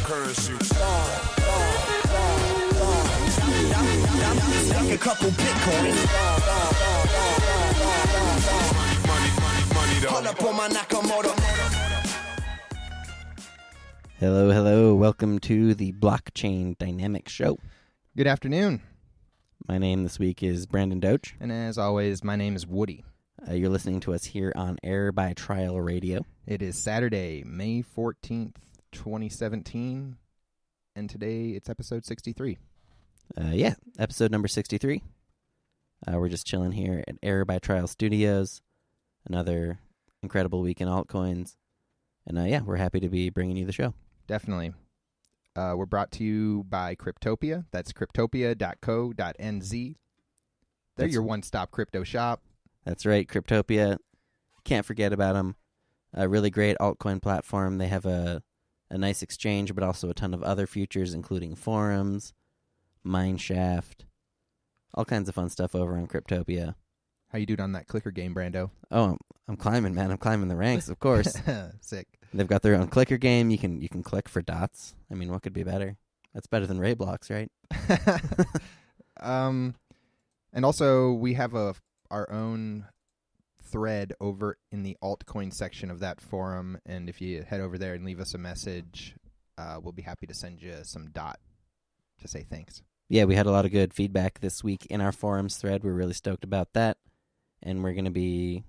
cryptocurrency. Like a couple Bitcoins. Money, Hold up on my Nakamoto. Hello. Welcome to the Blockchain Dynamics Show. Good afternoon. My name this week is Brandon Doach. And as always, my name is Woody. You're listening to us here on Error by Trial Radio. It is Saturday, May 14th, 2017, and today it's episode 63. Episode number 63. We're just chilling here at Error by Trial Studios. Another incredible week in altcoins. And we're happy to be bringing you the show. Definitely. We're brought to you by Cryptopia. That's cryptopia.co.nz. They're your one-stop crypto shop. That's right, Cryptopia. Can't forget about them. A really great altcoin platform. They have a nice exchange, but also a ton of other features, including forums, mineshaft, all kinds of fun stuff over on Cryptopia. How you doing on that clicker game, Brando? Oh, I'm climbing, man. I'm climbing the ranks, of course. Sick. They've got their own clicker game. You can click for dots. I mean, what could be better? That's better than Ray blocks, right? And also, we have our own thread over in the altcoin section of that forum, and if you head over there and leave us a message, we'll be happy to send you some dot to say thanks. Yeah, we had a lot of good feedback this week in our forums thread. We're really stoked about that, and we're going to be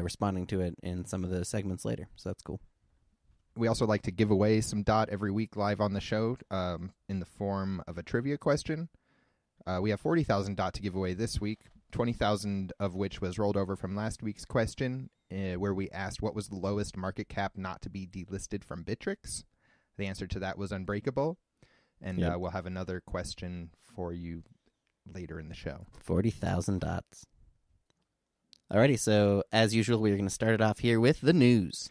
responding to it in some of the segments later, so that's cool. We also like to give away some dot every week live on the show in the form of a trivia question. We have 40,000 dot to give away this week, 20,000 of which was rolled over from last week's question, where we asked what was the lowest market cap not to be delisted from Bittrex. The answer to that was Unbreakable, and we'll have another question for you later in the show. 40,000 dots. Alrighty, so as usual, we're going to start it off here with the news.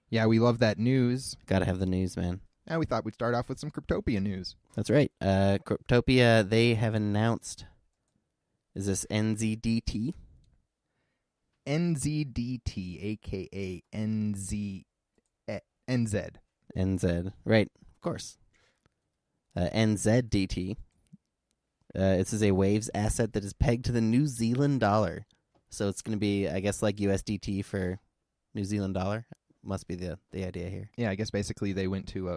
Yeah, we love that news. Got to have the news, man. And we thought we'd start off with some Cryptopia news. That's right. Cryptopia, they have announced, is this NZDT? NZDT, a.k.a. Nzed. Nzed, right, of course. NZDT. This is a Waves asset that is pegged to the New Zealand dollar. So it's going to be, I guess, like USDT for New Zealand dollar. Must be the idea here. Yeah, I guess basically they went to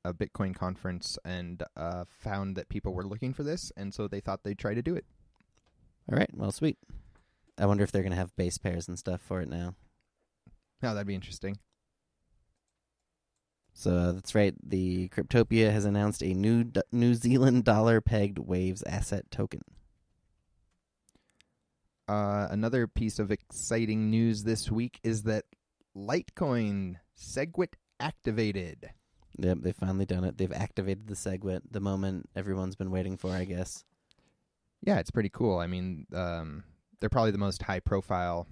a Bitcoin conference and found that people were looking for this, and so they thought they'd try to do it. All right, well, sweet. I wonder if they're going to have base pairs and stuff for it now. Oh, that'd be interesting. So that's right. The Cryptopia has announced a New Zealand dollar-pegged Waves asset token. Another piece of exciting news this week is that Litecoin Segwit activated. Yep, they've finally done it. They've activated the Segwit, the moment everyone's been waiting for, I guess. Yeah, it's pretty cool. I mean, they're probably the most high-profile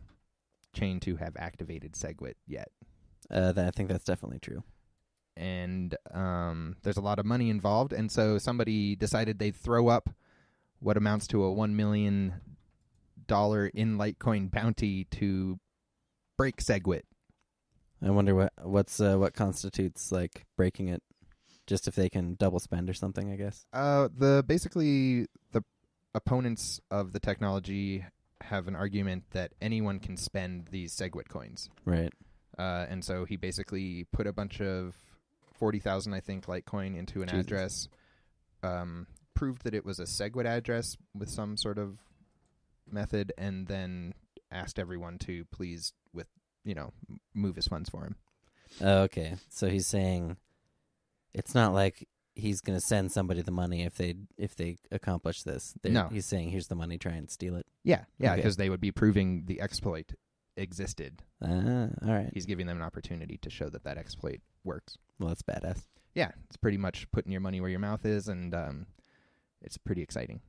chain to have activated Segwit yet. I think that's definitely true. And there's a lot of money involved, and so somebody decided they'd throw up what amounts to a $1 million in Litecoin bounty to break Segwit. I wonder what constitutes like breaking it, just if they can double spend or something, I guess. Basically the opponents of the technology have an argument that anyone can spend these Segwit coins. Right. And so he basically put a bunch of 40,000, I think, Litecoin into an address, proved that it was a Segwit address with some sort of method, and then asked everyone to please move his funds for him. Oh, okay. So he's saying it's not like he's going to send somebody the money if they accomplish this. No. He's saying here's the money, try and steal it. Yeah, Okay. because they would be proving the exploit existed. All right. He's giving them an opportunity to show that exploit works. Well, that's badass. Yeah, it's pretty much putting your money where your mouth is, and it's pretty exciting.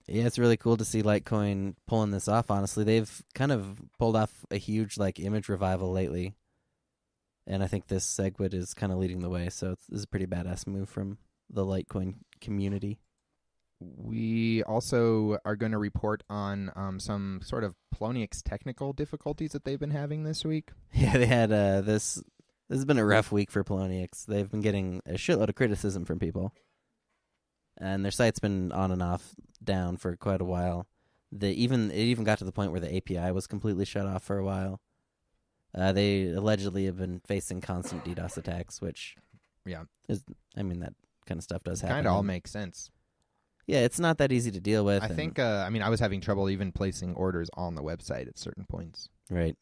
Yeah, it's really cool to see Litecoin pulling this off, honestly. They've kind of pulled off a huge image revival lately. And I think this Segwit is kind of leading the way, so this is a pretty badass move from the Litecoin community. We also are going to report on some sort of Poloniex technical difficulties that they've been having this week. Yeah, they had this This has been a rough week for Poloniex. They've been getting a shitload of criticism from people. And their site's been on and off down for quite a while. It even got to the point where the API was completely shut off for a while. They allegedly have been facing constant DDoS attacks, which that kind of stuff does happen. Kind of all makes sense. Yeah, it's not that easy to deal with. I think, I was having trouble even placing orders on the website at certain points. Right.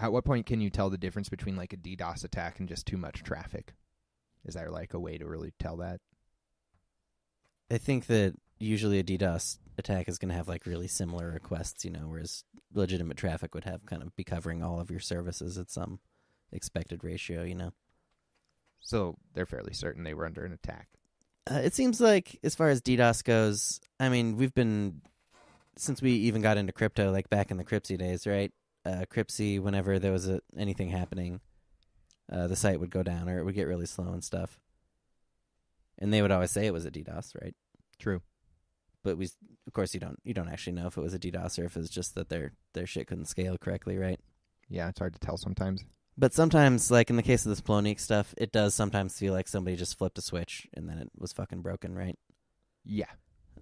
At what point can you tell the difference between like a DDoS attack and just too much traffic? Is there like a way to really tell that? I think that usually a DDoS attack is going to have like really similar requests, whereas legitimate traffic would have kind of be covering all of your services at some expected ratio, So they're fairly certain they were under an attack. It seems like as far as DDoS goes, we've been, since we even got into crypto, like back in the Crypsy days, right? Crypsy, whenever there was anything happening, the site would go down or it would get really slow and stuff. And they would always say it was a DDoS, right? True. But of course, you don't actually know if it was a DDoS or if it was just that their shit couldn't scale correctly, right? Yeah, it's hard to tell sometimes. But sometimes, like in the case of this Poloniex stuff, it does sometimes feel like somebody just flipped a switch and then it was fucking broken, right? Yeah.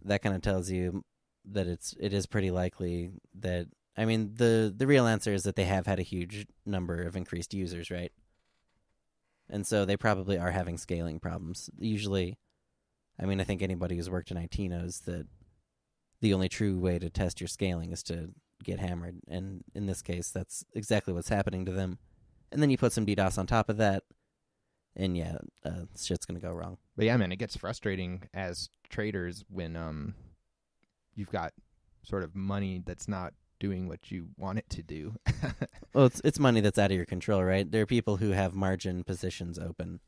That kind of tells you that it is pretty likely that, the real answer is that they have had a huge number of increased users, right? And so they probably are having scaling problems. Usually, I think anybody who's worked in IT knows that the only true way to test your scaling is to get hammered. And in this case, that's exactly what's happening to them. And then you put some DDoS on top of that, and shit's going to go wrong. But yeah, man, it gets frustrating as traders when you've got sort of money that's not doing what you want it to do. Well, it's money that's out of your control, right? There are people who have margin positions open,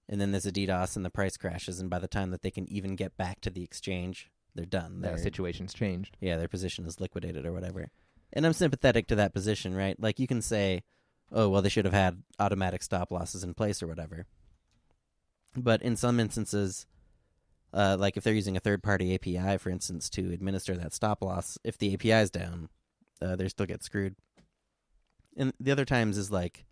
and then there's a DDoS and the price crashes, and by the time that they can even get back to the exchange, they're done. Their situation's changed. Yeah, their position is liquidated or whatever. And I'm sympathetic to that position, right? Like you can say, oh, well, they should have had automatic stop losses in place or whatever. But in some instances, like if they're using a third-party API, for instance, to administer that stop loss, if the API is down, they still get screwed. And the other times is like,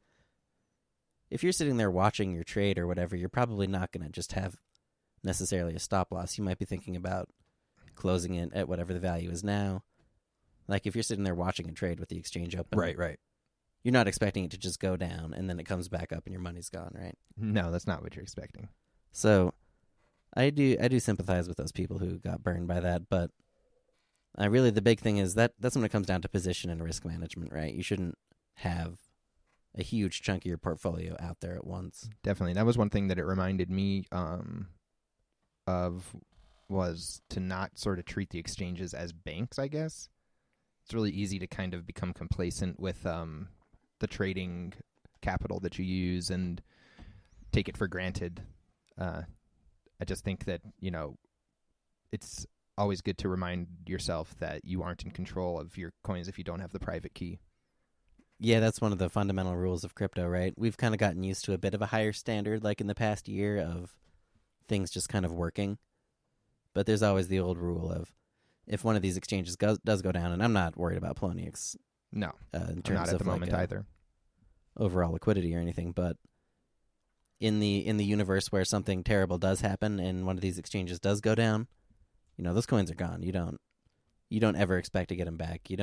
if you're sitting there watching your trade or whatever, you're probably not going to just have necessarily a stop loss. You might be thinking about closing it at whatever the value is now. Like if you're sitting there watching a trade with the exchange open. Right. You're not expecting it to just go down and then it comes back up and your money's gone, right? No, that's not what you're expecting. So I do sympathize with those people who got burned by that, but really the big thing is that's when it comes down to position and risk management, right? You shouldn't have a huge chunk of your portfolio out there at once. Definitely. That was one thing that it reminded me of, was to not sort of treat the exchanges as banks, I guess. It's really easy to kind of become complacent with the trading capital that you use and take it for granted. I just think that, it's always good to remind yourself that you aren't in control of your coins if you don't have the private key. Yeah, that's one of the fundamental rules of crypto, right? We've kind of gotten used to a bit of a higher standard, like in the past year, of things just kind of working. But there's always the old rule of if one of these exchanges does go down, and I'm not worried about Poloniex. No, in terms I'm not at of the moment either. Overall liquidity or anything, but in the universe where something terrible does happen and one of these exchanges does go down, those coins are gone. You don't ever expect to get them back. You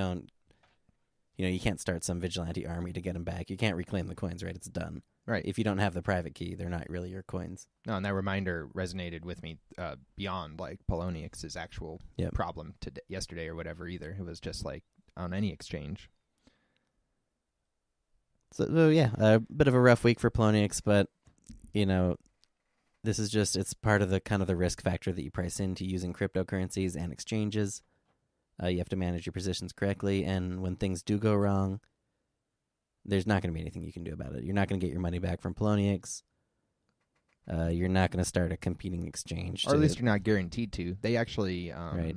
can't start some vigilante army to get them back. You can't reclaim the coins, right? It's done. Right. If you don't have the private key, they're not really your coins. No, and that reminder resonated with me beyond like Poloniex's actual problem yesterday or whatever either. It was just like on any exchange. So yeah, a bit of a rough week for Poloniex, but this is just, it's part of the kind of the risk factor that you price into using cryptocurrencies and exchanges. You have to manage your positions correctly, and when things do go wrong, there's not going to be anything you can do about it. You're not going to get your money back from Poloniex. You're not going to start a competing exchange. Or at least you're not guaranteed to. They actually right.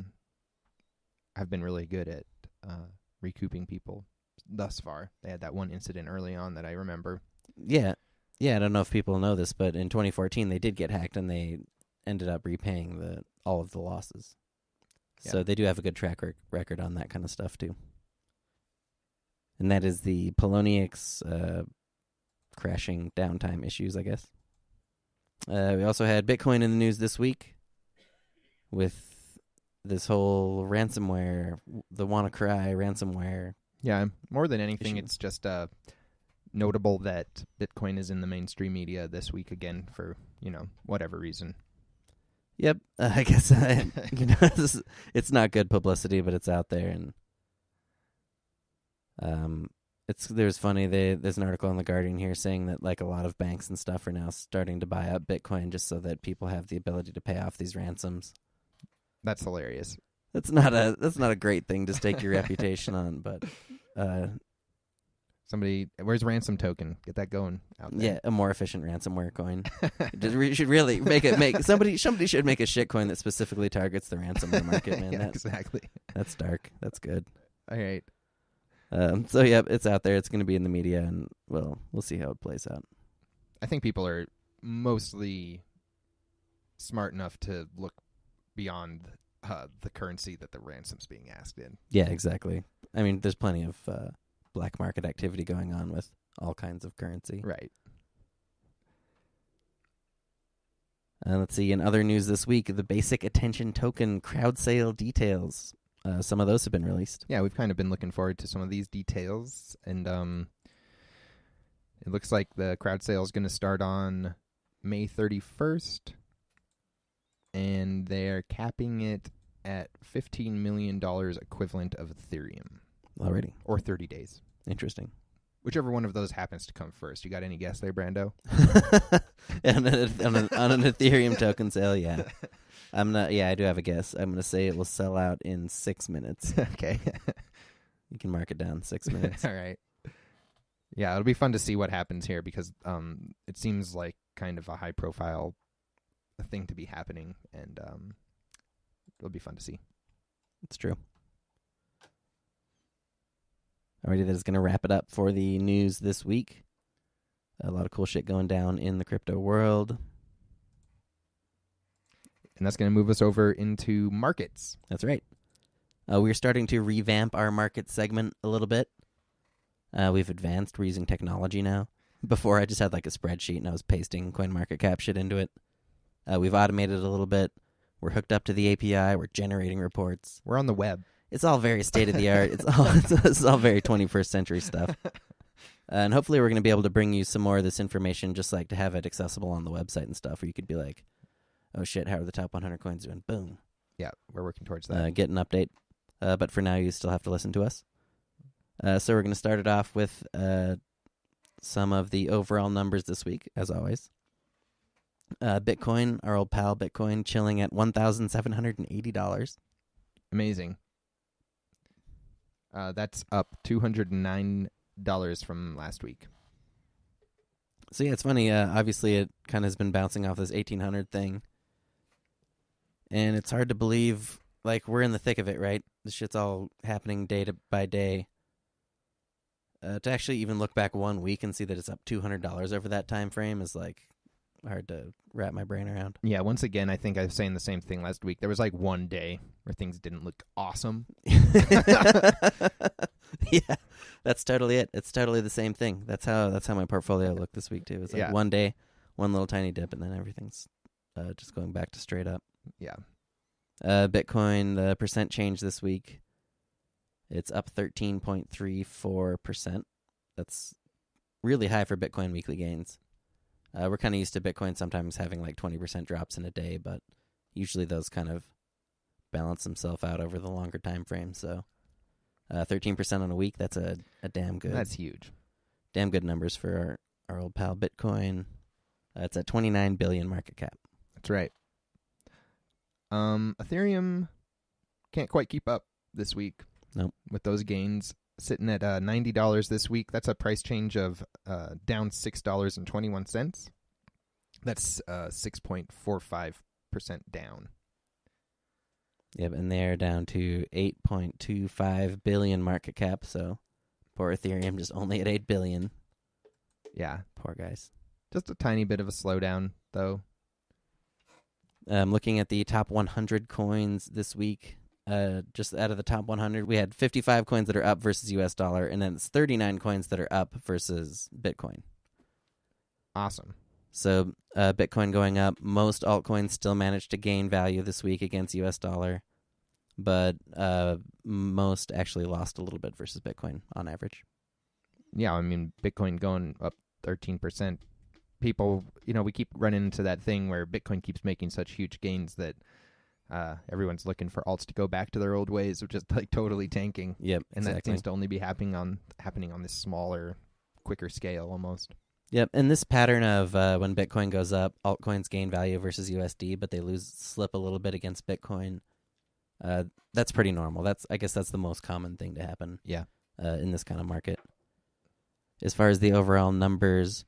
have been really good at recouping people thus far. They had that one incident early on that I remember. Yeah, I don't know if people know this, but in 2014 they did get hacked, and they ended up repaying all of the losses. Yeah. So they do have a good track record on that kind of stuff, too. And that is the Poloniex crashing downtime issues, I guess. We also had Bitcoin in the news this week with this whole ransomware, the WannaCry ransomware. Yeah, more than anything, issue. it's just notable that Bitcoin is in the mainstream media this week again for, whatever reason. Yep, I guess it's not good publicity, but it's out there, and there's an article on The Guardian here saying that like a lot of banks and stuff are now starting to buy up Bitcoin just so that people have the ability to pay off these ransoms. That's hilarious. That's not a great thing to stake your reputation on, but where's Ransom Token? Get that going out there. yeah, a more efficient ransomware coin. We should really somebody should make a shit coin that specifically targets the ransomware market, man. Yeah, exactly. That's dark. That's good. All right. So yeah, it's out there. It's going to be in the media, and we'll see how it plays out. I think people are mostly smart enough to look beyond the currency that the ransom's being asked in. Yeah, exactly. I mean, there's plenty of black market activity going on with all kinds of currency. Right. Let's see. In other news this week, the Basic Attention Token crowd sale details. Some of those have been released. Yeah, we've kind of been looking forward to some of these details, and it looks like the crowd sale is going to start on May 31st, and they're capping it at $15 million equivalent of Ethereum. Already. Or 30 days. Interesting. Whichever one of those happens to come first. You got any guess there, Brando? on an Ethereum token sale, yeah. I do have a guess. I'm going to say it will sell out in 6 minutes. Okay. You can mark it down, 6 minutes. All right. Yeah, it'll be fun to see what happens here because it seems like kind of a high-profile thing to be happening, and it'll be fun to see. It's true. Alrighty, that is going to wrap it up for the news this week. A lot of cool shit going down in the crypto world. And that's going to move us over into markets. That's right. We're starting to revamp our market segment a little bit. We've advanced. We're using technology now. Before, I just had like a spreadsheet and I was pasting CoinMarketCap shit into it. We've automated a little bit. We're hooked up to the API. We're generating reports. We're on the web. It's all very state-of-the-art. It's all very 21st century stuff. And hopefully we're going to be able to bring you some more of this information, just like to have it accessible on the website and stuff, where you could be like, oh shit, how are the top 100 coins doing? Boom. Yeah, we're working towards that. Get an update. But for now, you still have to listen to us. So we're going to start it off with some of the overall numbers this week, as always. Bitcoin, our old pal Bitcoin, chilling at $1,780. Amazing. That's up $209 from last week. So yeah, it's funny. Obviously, it kind of has been bouncing off this 1800 thing. And it's hard to believe, like, we're in the thick of it, right? This shit's all happening day by day. To actually even look back 1 week and see that it's up $200 over that time frame is, like, hard to wrap my brain around. Yeah, once again, I think I was saying the same thing last week. There was, like, one day where things didn't look awesome. Yeah, that's totally it. It's totally the same thing. That's how my portfolio looked this week, too. It's like one day, one little tiny dip, and then everything's just going back to straight up. Yeah. Bitcoin, the percent change this week, it's up 13.34%. That's really high for Bitcoin weekly gains. We're kind of used to Bitcoin sometimes having like 20% drops in a day, but usually those kind of balance themselves out over the longer time frame. So 13% on a week, that's a damn good. That's huge. Damn good numbers for our old pal Bitcoin. It's at 29 billion market cap. That's right. Ethereum can't quite keep up this week. Nope. With those gains, sitting at $90 this week. That's a price change of down $6.21. That's 6.45% down. Yep, and they're down to 8.25 billion market cap. So poor Ethereum, just only at 8 billion. Yeah, poor guys. Just a tiny bit of a slowdown, though. Looking at the top 100 coins this week, just out of the top 100, we had 55 coins that are up versus US dollar, and then it's 39 coins that are up versus Bitcoin. Awesome. So Bitcoin going up. Most altcoins still managed to gain value this week against US dollar, but most actually lost a little bit versus Bitcoin on average. Yeah, I mean, Bitcoin going up 13%. People, we keep running into that thing where Bitcoin keeps making such huge gains that everyone's looking for alts to go back to their old ways of just like totally tanking. Yep, and that exactly. seems to only be happening on this smaller, quicker scale almost. Yep, and this pattern of when Bitcoin goes up, altcoins gain value versus USD, but they slip a little bit against Bitcoin. That's pretty normal. I guess that's the most common thing to happen. Yeah. In this kind of market. As far as the overall numbers,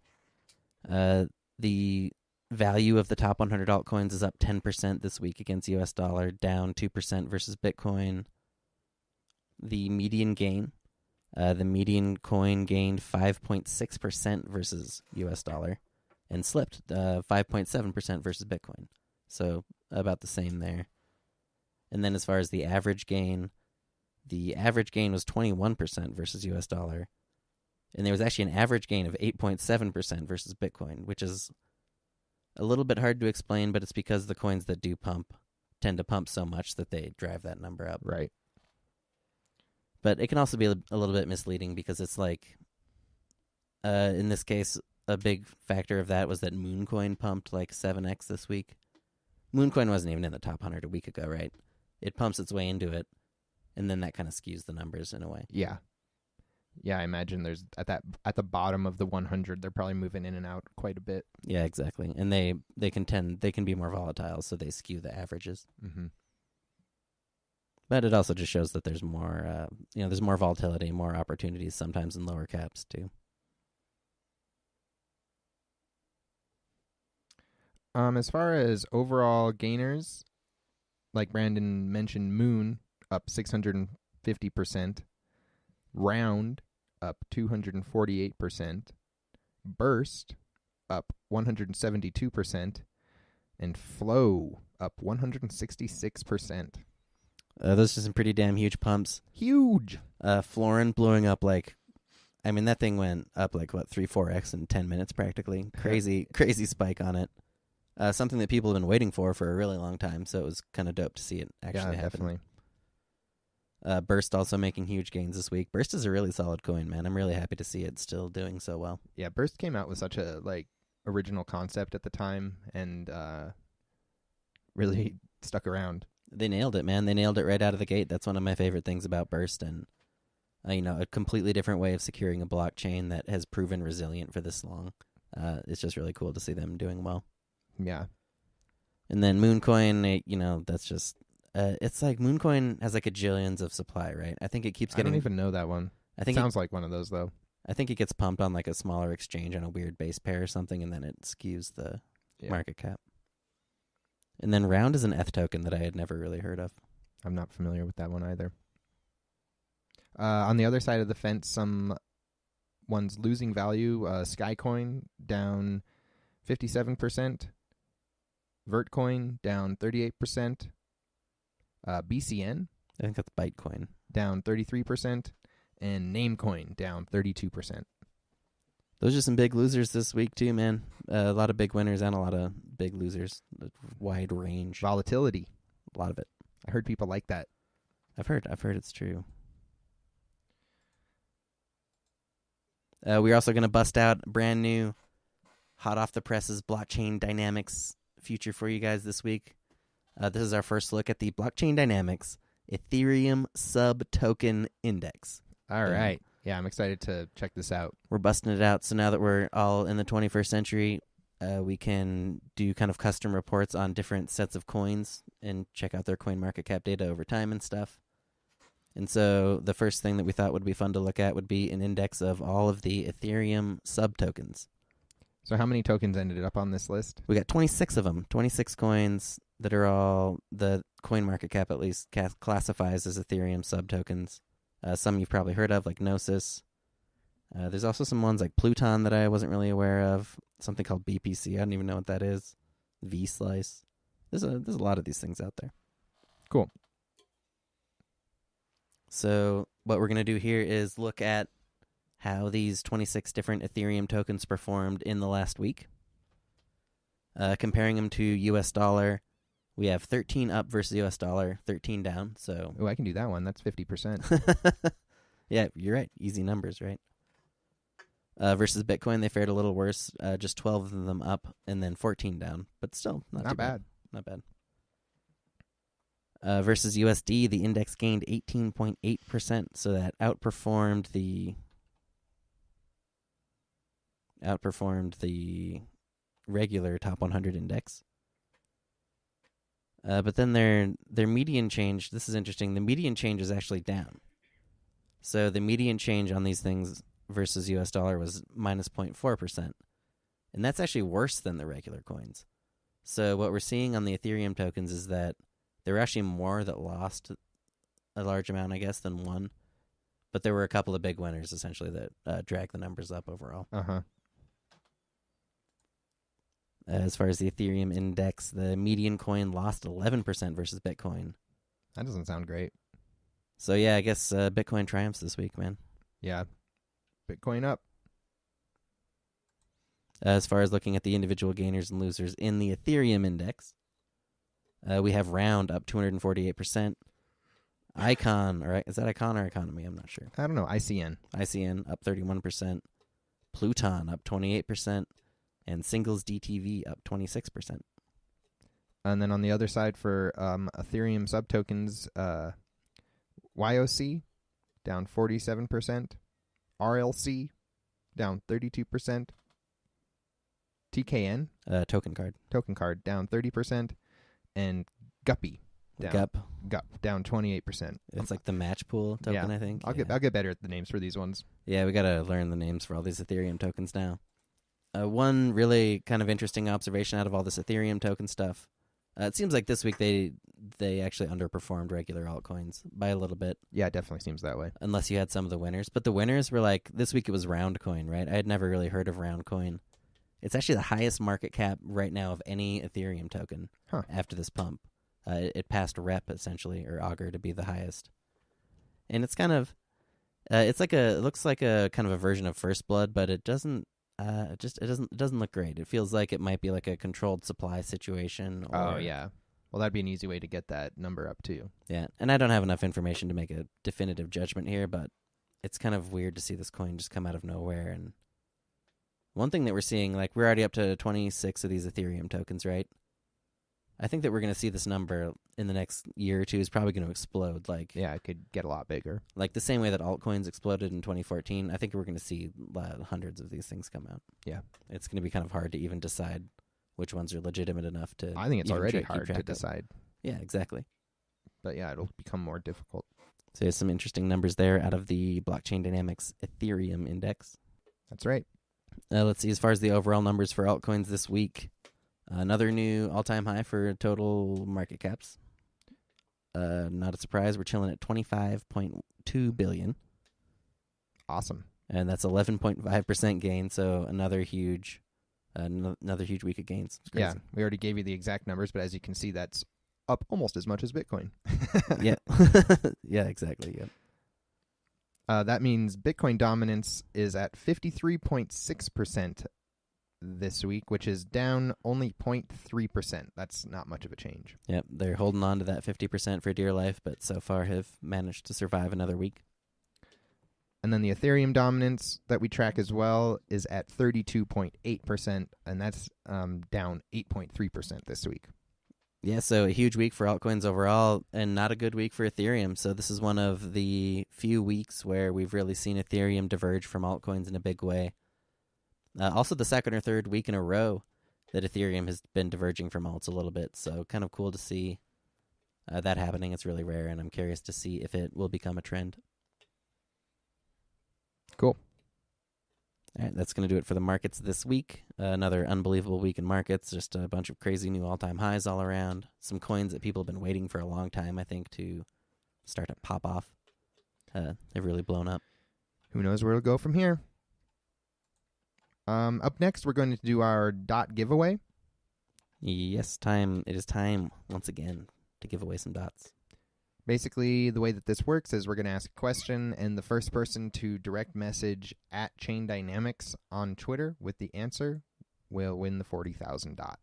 the value of the top 100 altcoins is up 10% this week against US dollar, down 2% versus Bitcoin. The median gain, the median coin gained 5.6% versus US dollar and slipped 5.7% versus Bitcoin. So about the same there. And then as far as the average gain was 21% versus US dollar. And there was actually an average gain of 8.7% versus Bitcoin, which is a little bit hard to explain, but it's because the coins that do pump tend to pump so much that they drive that number up. Right. But it can also be a little bit misleading because it's like, in this case, a big factor of that was that Mooncoin pumped like 7x this week. Mooncoin wasn't even in the top 100 a week ago, right? It pumps its way into it, and then that kind of skews the numbers in a way. Yeah. Yeah, I imagine there's at the bottom of the 100, they're probably moving in and out quite a bit. Yeah, exactly. And they can be more volatile, so they skew the averages. Mm-hmm. But it also just shows that there's more, there's more volatility, more opportunities sometimes in lower caps too. As far as overall gainers, like Brandon mentioned, Moon up 650%, Round up 248%, Burst up 172%, and Flow up 166%. Those are some pretty damn huge pumps. Huge. Florin blowing up that thing went up 3-4x in 10 minutes practically. Crazy spike on it. Something that people have been waiting for a really long time, so it was kind of dope to see it actually happen. Definitely. Burst also making huge gains this week. Burst is a really solid coin, man. I'm really happy to see it still doing so well. Yeah, Burst came out with such a original concept at the time and really stuck around. They nailed it, man. They nailed it right out of the gate. That's one of my favorite things about Burst, and a completely different way of securing a blockchain that has proven resilient for this long. It's just really cool to see them doing well. Yeah. And then Mooncoin, that's just it's like Mooncoin has a jillions of supply, right? I think it keeps getting. I don't even know that one. I think sounds like one of those though. I think it gets pumped on a smaller exchange on a weird base pair or something, and then it skews the market cap. And then Round is an ETH token that I had never really heard of. I'm not familiar with that one either. On the other side of the fence, some ones losing value. SkyCoin down 57%. Vertcoin down 38%. BCN, I think that's Bytecoin, down 33%. And Namecoin down 32%. Those are some big losers this week too, man. A lot of big winners and a lot of big losers. A wide range. Volatility. A lot of it. I heard people like that. I've heard it's true. We're also going to bust out brand new, hot off the presses blockchain dynamics future for you guys this week. This is our first look at the blockchain dynamics Ethereum sub-token index. All right. Yeah, I'm excited to check this out. We're busting it out. So now that we're all in the 21st century, we can do kind of custom reports on different sets of coins and check out their coin market cap data over time and stuff. And so the first thing that we thought would be fun to look at would be an index of all of the Ethereum sub-tokens. So how many tokens ended up on this list? We got 26 of them, 26 coins that are all the coin market cap at least classifies as Ethereum sub-tokens. Some you've probably heard of, like Gnosis. There's also some ones like Pluton that I wasn't really aware of. Something called BPC. I don't even know what that is. V-Slice. There's a lot of these things out there. Cool. So what we're going to do here is look at how these 26 different Ethereum tokens performed in the last week. Comparing them to US dollar, we have 13 up versus US dollar, 13 down. So Oh, I can do that one. That's 50%. yeah, you're right. Easy numbers, right? Versus Bitcoin, they fared a little worse. Just 12 of them up and then 14 down. But still, not too bad. Not bad. Versus USD, the index gained 18.8%, so that outperformed the regular top 100 index. But then their median change, this is interesting, the median change is actually down. So the median change on these things versus US dollar was minus 0.4%. And that's actually worse than the regular coins. So what we're seeing on the Ethereum tokens is that there were actually more that lost a large amount, I guess, than won. But there were a couple of big winners, essentially, that dragged the numbers up overall. Uh-huh. As far as the Ethereum index, the median coin lost 11% versus Bitcoin. That doesn't sound great. So, yeah, I guess Bitcoin triumphs this week, man. Yeah. Bitcoin up. As far as looking at the individual gainers and losers in the Ethereum index, we have Round up 248%. Icon, or is that Icon or Economy? I'm not sure. I don't know. ICN. ICN up 31%. Pluton up 28%. And Singles DTV up 26%. And then on the other side for Ethereum subtokens, YOC down 47%. RLC down 32%. TKN, Token card. token card, down 30%. And Guppy, Gup. down 28%. It's like the match pool token, Yeah. I think. I'll get better at the names for these ones. Yeah, we got to learn the names for all these Ethereum tokens now. One really kind of interesting observation out of all this Ethereum token stuff. It seems like this week they actually underperformed regular altcoins by a little bit. Yeah, it definitely seems that way. Unless you had some of the winners. But the winners were like, this week it was Roundcoin, right? I had never really heard of Roundcoin. It's actually the highest market cap right now of any Ethereum token after this pump. It passed Rep, essentially, or Augur to be the highest. And it's kind of, it looks like a kind of a version of First Blood, but it doesn't, it doesn't look great. It feels like it might be like a controlled supply situation. Oh, yeah. Well, that'd be an easy way to get that number up, too. Yeah, and I don't have enough information to make a definitive judgment here, but it's kind of weird to see this coin just come out of nowhere. And one thing that we're seeing, like, we're already up to 26 of these Ethereum tokens, right? I think that we're going to see this number in the next year or two is probably going to explode. Like, yeah, it could get a lot bigger. Like the same way that altcoins exploded in 2014, I think we're going to see hundreds of these things come out. Yeah. It's going to be kind of hard to even decide which ones are legitimate enough to... I think it's already keep hard track to of. decide. Yeah, exactly. But yeah, it'll become more difficult. So there's some interesting numbers there out of the Blockchain Dynamics Ethereum Index. That's right. Let's see, as far as the overall numbers for altcoins this week, another new all-time high for total market caps. Not a surprise, we're chilling at $25.2 billion. Awesome. And that's 11.5% gain, so another huge week of gains. It's crazy. Yeah, we already gave you the exact numbers, but as you can see, that's up almost as much as Bitcoin. Yeah. Yeah, exactly. Yeah. That means Bitcoin dominance is at 53.6% this week, which is down only 0.3%. That's not much of a change. Yep, they're holding on to that 50% for dear life, but so far have managed to survive another week. And then the Ethereum dominance that we track as well is at 32.8%, and that's down 8.3% this week. Yeah, so a huge week for altcoins overall, and not a good week for Ethereum. So this is one of the few weeks where we've really seen Ethereum diverge from altcoins in a big way. Also, the second or third week in a row that Ethereum has been diverging from alts a little bit. So kind of cool to see that happening. It's really rare, and I'm curious to see if it will become a trend. Cool. All right, that's going to do it for the markets this week. Another unbelievable week in markets. Just a bunch of crazy new all-time highs all around. Some coins that people have been waiting for a long time, I think, to start to pop off. They've really blown up. Who knows where it'll go from here? Up next, we're going to do our dot giveaway. Yes, time. It is time once again to give away some dots. Basically, the way that this works is we're going to ask a question, and the first person to direct message at Chain Dynamics on Twitter with the answer will win the 40,000 DOT.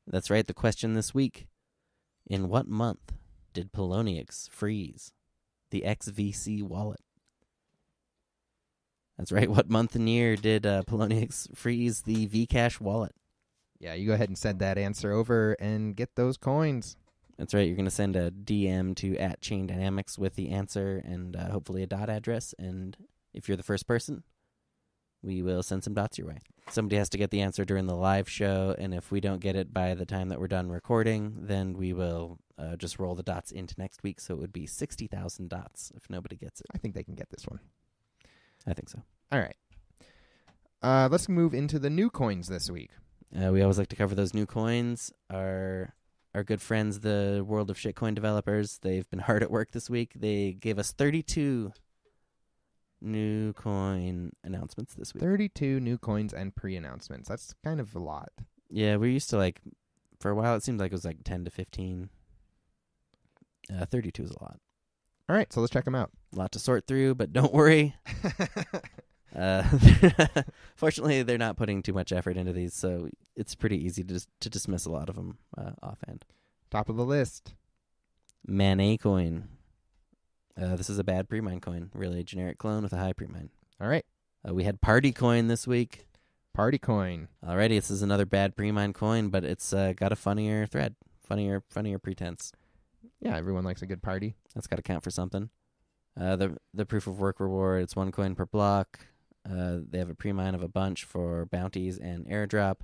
That's right. The question this week: in what month did Poloniex freeze the XVC wallet? That's right. What month and year did Poloniex freeze the Vcash wallet? Yeah, you go ahead and send that answer over and get those coins. That's right. You're going to send a DM to @ChainDynamics with the answer and hopefully a DOT address. And if you're the first person, we will send some dots your way. Somebody has to get the answer during the live show, and if we don't get it by the time that we're done recording, then we will just roll the dots into next week. So it would be 60,000 dots if nobody gets it. I think they can get this one. I think so. All right. Let's move into the new coins this week. We always like to cover those new coins. Our good friends, the World of Shitcoin developers, they've been hard at work this week. They gave us 32 new coin announcements this week. 32 new coins and pre-announcements. That's kind of a lot. Yeah, we're used to for a while it seemed like it was 10 to 15. 32 is a lot. All right, so let's check them out. A lot to sort through, but don't worry. Fortunately, they're not putting too much effort into these, so it's pretty easy to dismiss a lot of them offhand. Top of the list. Manet coin. This is a bad pre-mine coin. Really a generic clone with a high pre-mine. All right. We had Party coin this week. Party coin. Alrighty, this is another bad pre-mine coin, but it's got a funnier thread. Funnier pretense. Yeah, everyone likes a good party. That's got to count for something. The proof of work reward, it's 1 coin per block. They have a pre-mine of a bunch for bounties and airdrop.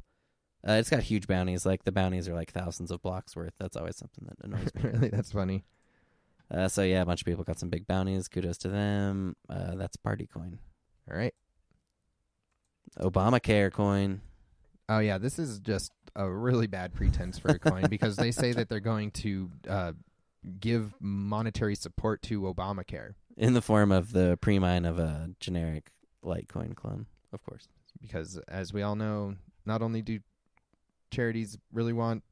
It's got huge bounties. The bounties are thousands of blocks worth. That's always something that annoys me. Really? That's funny. So yeah, a bunch of people got some big bounties. Kudos to them. That's Party coin. All right. ObamaCare coin. Oh, yeah, this is just a really bad pretense for a coin because they say that they're going to give monetary support to ObamaCare. In the form of the pre-mine of a generic Litecoin clone, of course. Because, as we all know, not only do charities really want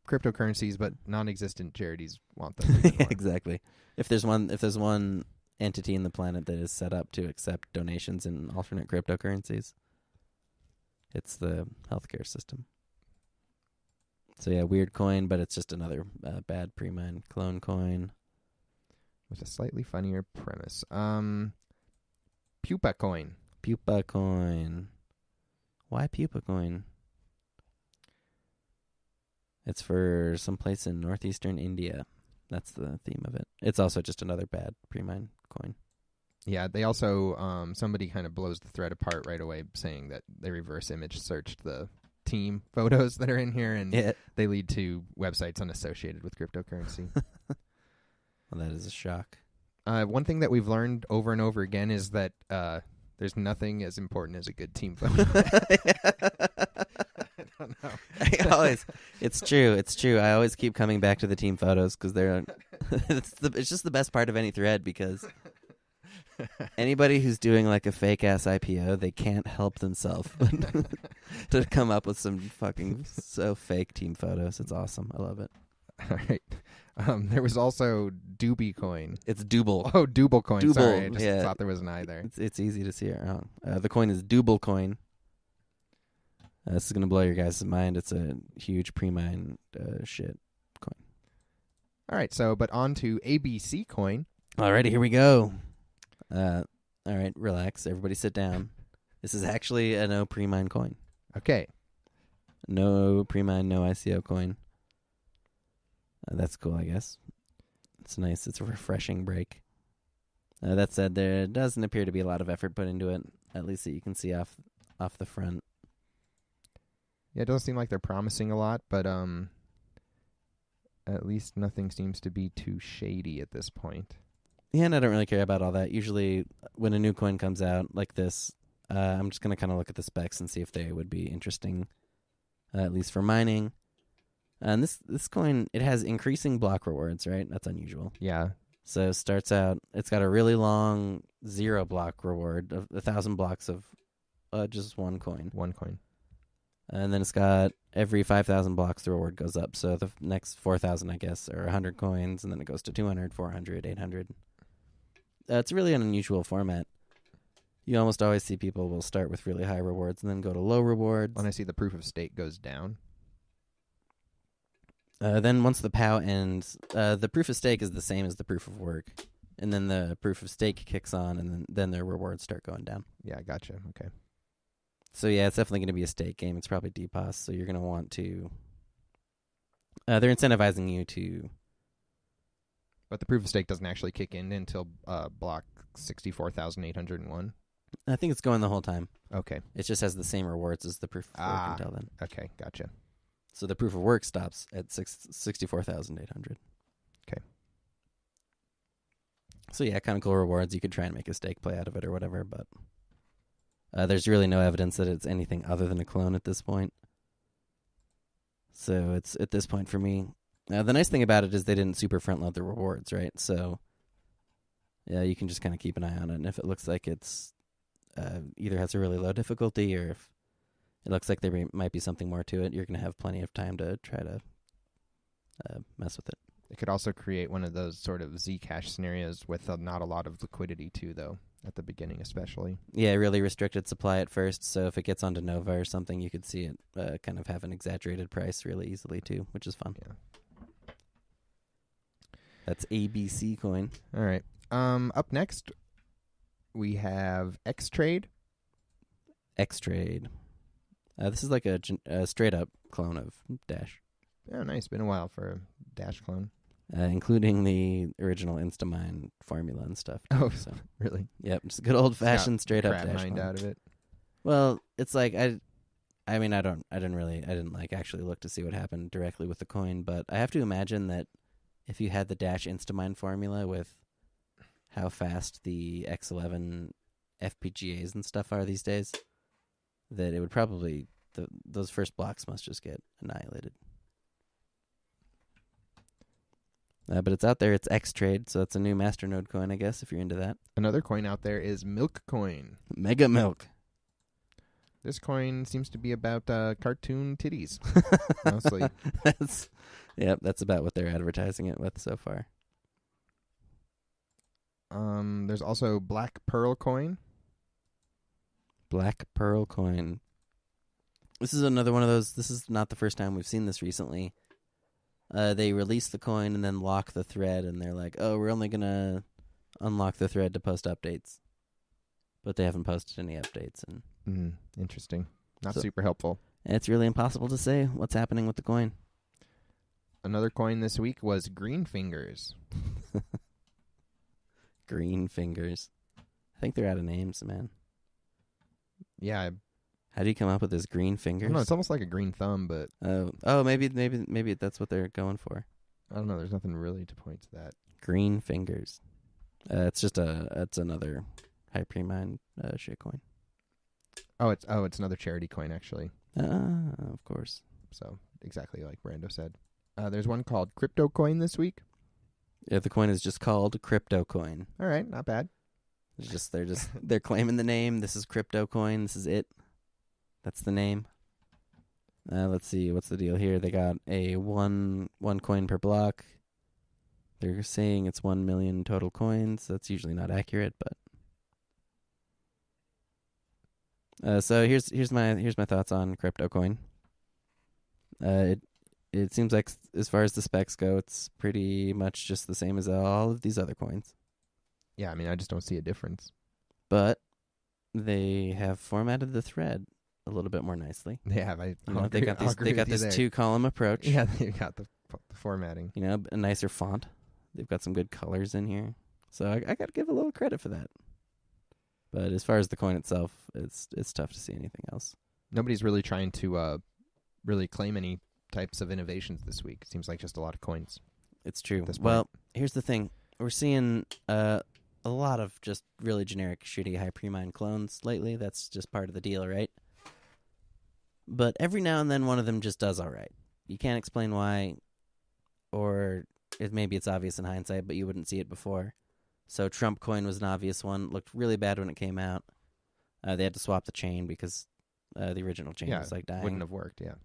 cryptocurrencies, but non-existent charities want them. Exactly. If there's one entity in the planet that is set up to accept donations in alternate cryptocurrencies, it's the healthcare system. So yeah, weird coin, but it's just another bad pre-mine clone coin. With a slightly funnier premise. Pupa coin. Pupa coin. Why Pupa coin? It's for someplace in northeastern India. That's the theme of it. It's also just another bad pre-mine coin. Yeah, they also, somebody kind of blows the thread apart right away saying that they reverse image searched the team photos that are in here and they lead to websites unassociated with cryptocurrency. Well, that is a shock. One thing that we've learned over and over again is that there's nothing as important as a good team photo. I don't know. It's true. I always keep coming back to the team photos because they're it's just the best part of any thread because anybody who's doing a fake ass IPO, they can't help themselves to come up with some fucking so fake team photos. It's awesome. I love it. All right. There was also Dooble Coin. It's Dooble. Oh, Dooble Coin. Dooble, Sorry, I just thought there was an I there. It's easy to see it wrong. The coin is Dooble Coin. This is going to blow your guys' mind. It's a huge pre-mine shit coin. All right, but on to ABC Coin. Alrighty, here we go. All right, relax. Everybody sit down. This is actually a no pre-mine coin. Okay. No pre-mine, no ICO coin. That's cool, I guess. It's nice. It's a refreshing break. That said, there doesn't appear to be a lot of effort put into it, at least that you can see off the front. Yeah, it doesn't seem like they're promising a lot, but at least nothing seems to be too shady at this point. Yeah, and I don't really care about all that. Usually, when a new coin comes out like this, I'm just going to kind of look at the specs and see if they would be interesting, at least for mining. And this coin, it has increasing block rewards, right? That's unusual. Yeah. So it starts out, it's got a really long 0 block reward of 1,000 blocks of just one coin. One coin. And then it's got every 5,000 blocks the reward goes up. So the next 4,000, I guess, are 100 coins, and then it goes to 200, 400, 800. It's really an unusual format. You almost always see people will start with really high rewards and then go to low rewards. When I see the proof of stake goes down. Then once the POW ends, the proof of stake is the same as the proof of work. And then the proof of stake kicks on, and then their rewards start going down. Yeah, gotcha. Okay. So yeah, it's definitely going to be a stake game. It's probably DPoS, so you're going to want to... they're incentivizing you to... But the proof of stake doesn't actually kick in until block 64,801? I think it's going the whole time. Okay. It just has the same rewards as the proof of work until then. Okay, gotcha. So the proof of work stops at 64,800. Okay. So yeah, kind of cool rewards. You could try and make a stake play out of it or whatever, but there's really no evidence that it's anything other than a clone at this point. So it's at this point for me. The nice thing about it is they didn't super front load the rewards, right? So yeah, you can just kind of keep an eye on it, and if it looks like it's either has a really low difficulty or if it looks like there might be something more to it, you're going to have plenty of time to try to mess with it. It could also create one of those sort of Zcash scenarios with not a lot of liquidity too, though, at the beginning especially. Yeah, really restricted supply at first, so if it gets onto Nova or something, you could see it kind of have an exaggerated price really easily too, which is fun. Yeah. That's ABC coin. All right. Up next, we have XTrade. XTrade. This is like a straight-up clone of Dash. Oh, nice. Been a while for a Dash clone. Including the original Instamine formula and stuff. Oh, so. Really? Yep, just a good old-fashioned straight-up crap Dash mined clone. out of it. Well, it's like I didn't like actually look to see what happened directly with the coin, but I have to imagine that if you had the Dash Instamine formula with how fast the X11 FPGAs and stuff are these days, that it would probably those first blocks must just get annihilated. But it's out there. It's XTrade, so it's a new masternode coin, I guess, if you're into that. Another coin out there is Milk Coin. MegaMilk. This coin seems to be about cartoon titties, mostly. That's about what they're advertising it with so far. There's also BlackPearl Coin. BlackPearl coin. This is another one of those. This is not the first time we've seen this recently. They release the coin and then lock the thread, and they're like, oh, we're only going to unlock the thread to post updates. But they haven't posted any updates. And interesting. Not super helpful. It's really impossible to say what's happening with the coin. Another coin this week was GreenFingers. GreenFingers. I think they're out of names, man. Yeah. How do you come up with this GreenFingers? No, it's almost like a green thumb, but maybe that's what they're going for. I don't know. There's nothing really to point to that. GreenFingers. It's another HiPremine shitcoin. It's another charity coin actually. Of course. So exactly like Brando said. There's one called Crypto Coin this week. Yeah, the coin is just called Crypto Coin. All right, not bad. They're claiming the name. This is Crypto Coin. This is it. That's the name. Let's see what's the deal here. They got a one coin per block. They're saying it's 1 million total coins. That's usually not accurate, but so here's my thoughts on Crypto Coin. It seems like as far as the specs go, it's pretty much just the same as all of these other coins. Yeah, I mean, I just don't see a difference. But they have formatted the thread a little bit more nicely. They have. They got this 2-column approach. Yeah, they got the formatting. You know, a nicer font. They've got some good colors in here. So I got to give a little credit for that. But as far as the coin itself, it's tough to see anything else. Nobody's really trying to really claim any types of innovations this week. It seems like just a lot of coins. It's true. Well, here's the thing. We're seeing a lot of just really generic, shitty HiPremine clones lately. That's just part of the deal, right? But every now and then one of them just does all right. You can't explain why, or maybe it's obvious in hindsight, but you wouldn't see it before. So Trump Coin was an obvious one. Looked really bad when it came out. They had to swap the chain because the original chain was like dying. Wouldn't have worked. Yeah.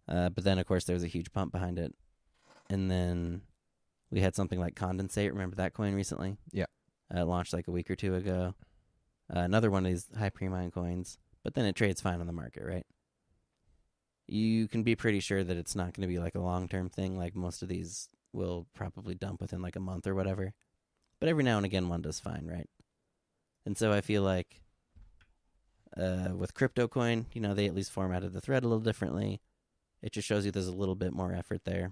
But then, of course, there was a huge pump behind it. And then we had something like Condensate. Remember that coin recently? Yeah. It launched like a week or two ago. Another one of these high pre-mine coins. But then it trades fine on the market, right? You can be pretty sure that it's not going to be like a long-term thing. Like most of these will probably dump within like a month or whatever. But every now and again, one does fine, right? And so I feel like with CryptoCoin, they at least formatted the thread a little differently. It just shows you there's a little bit more effort there.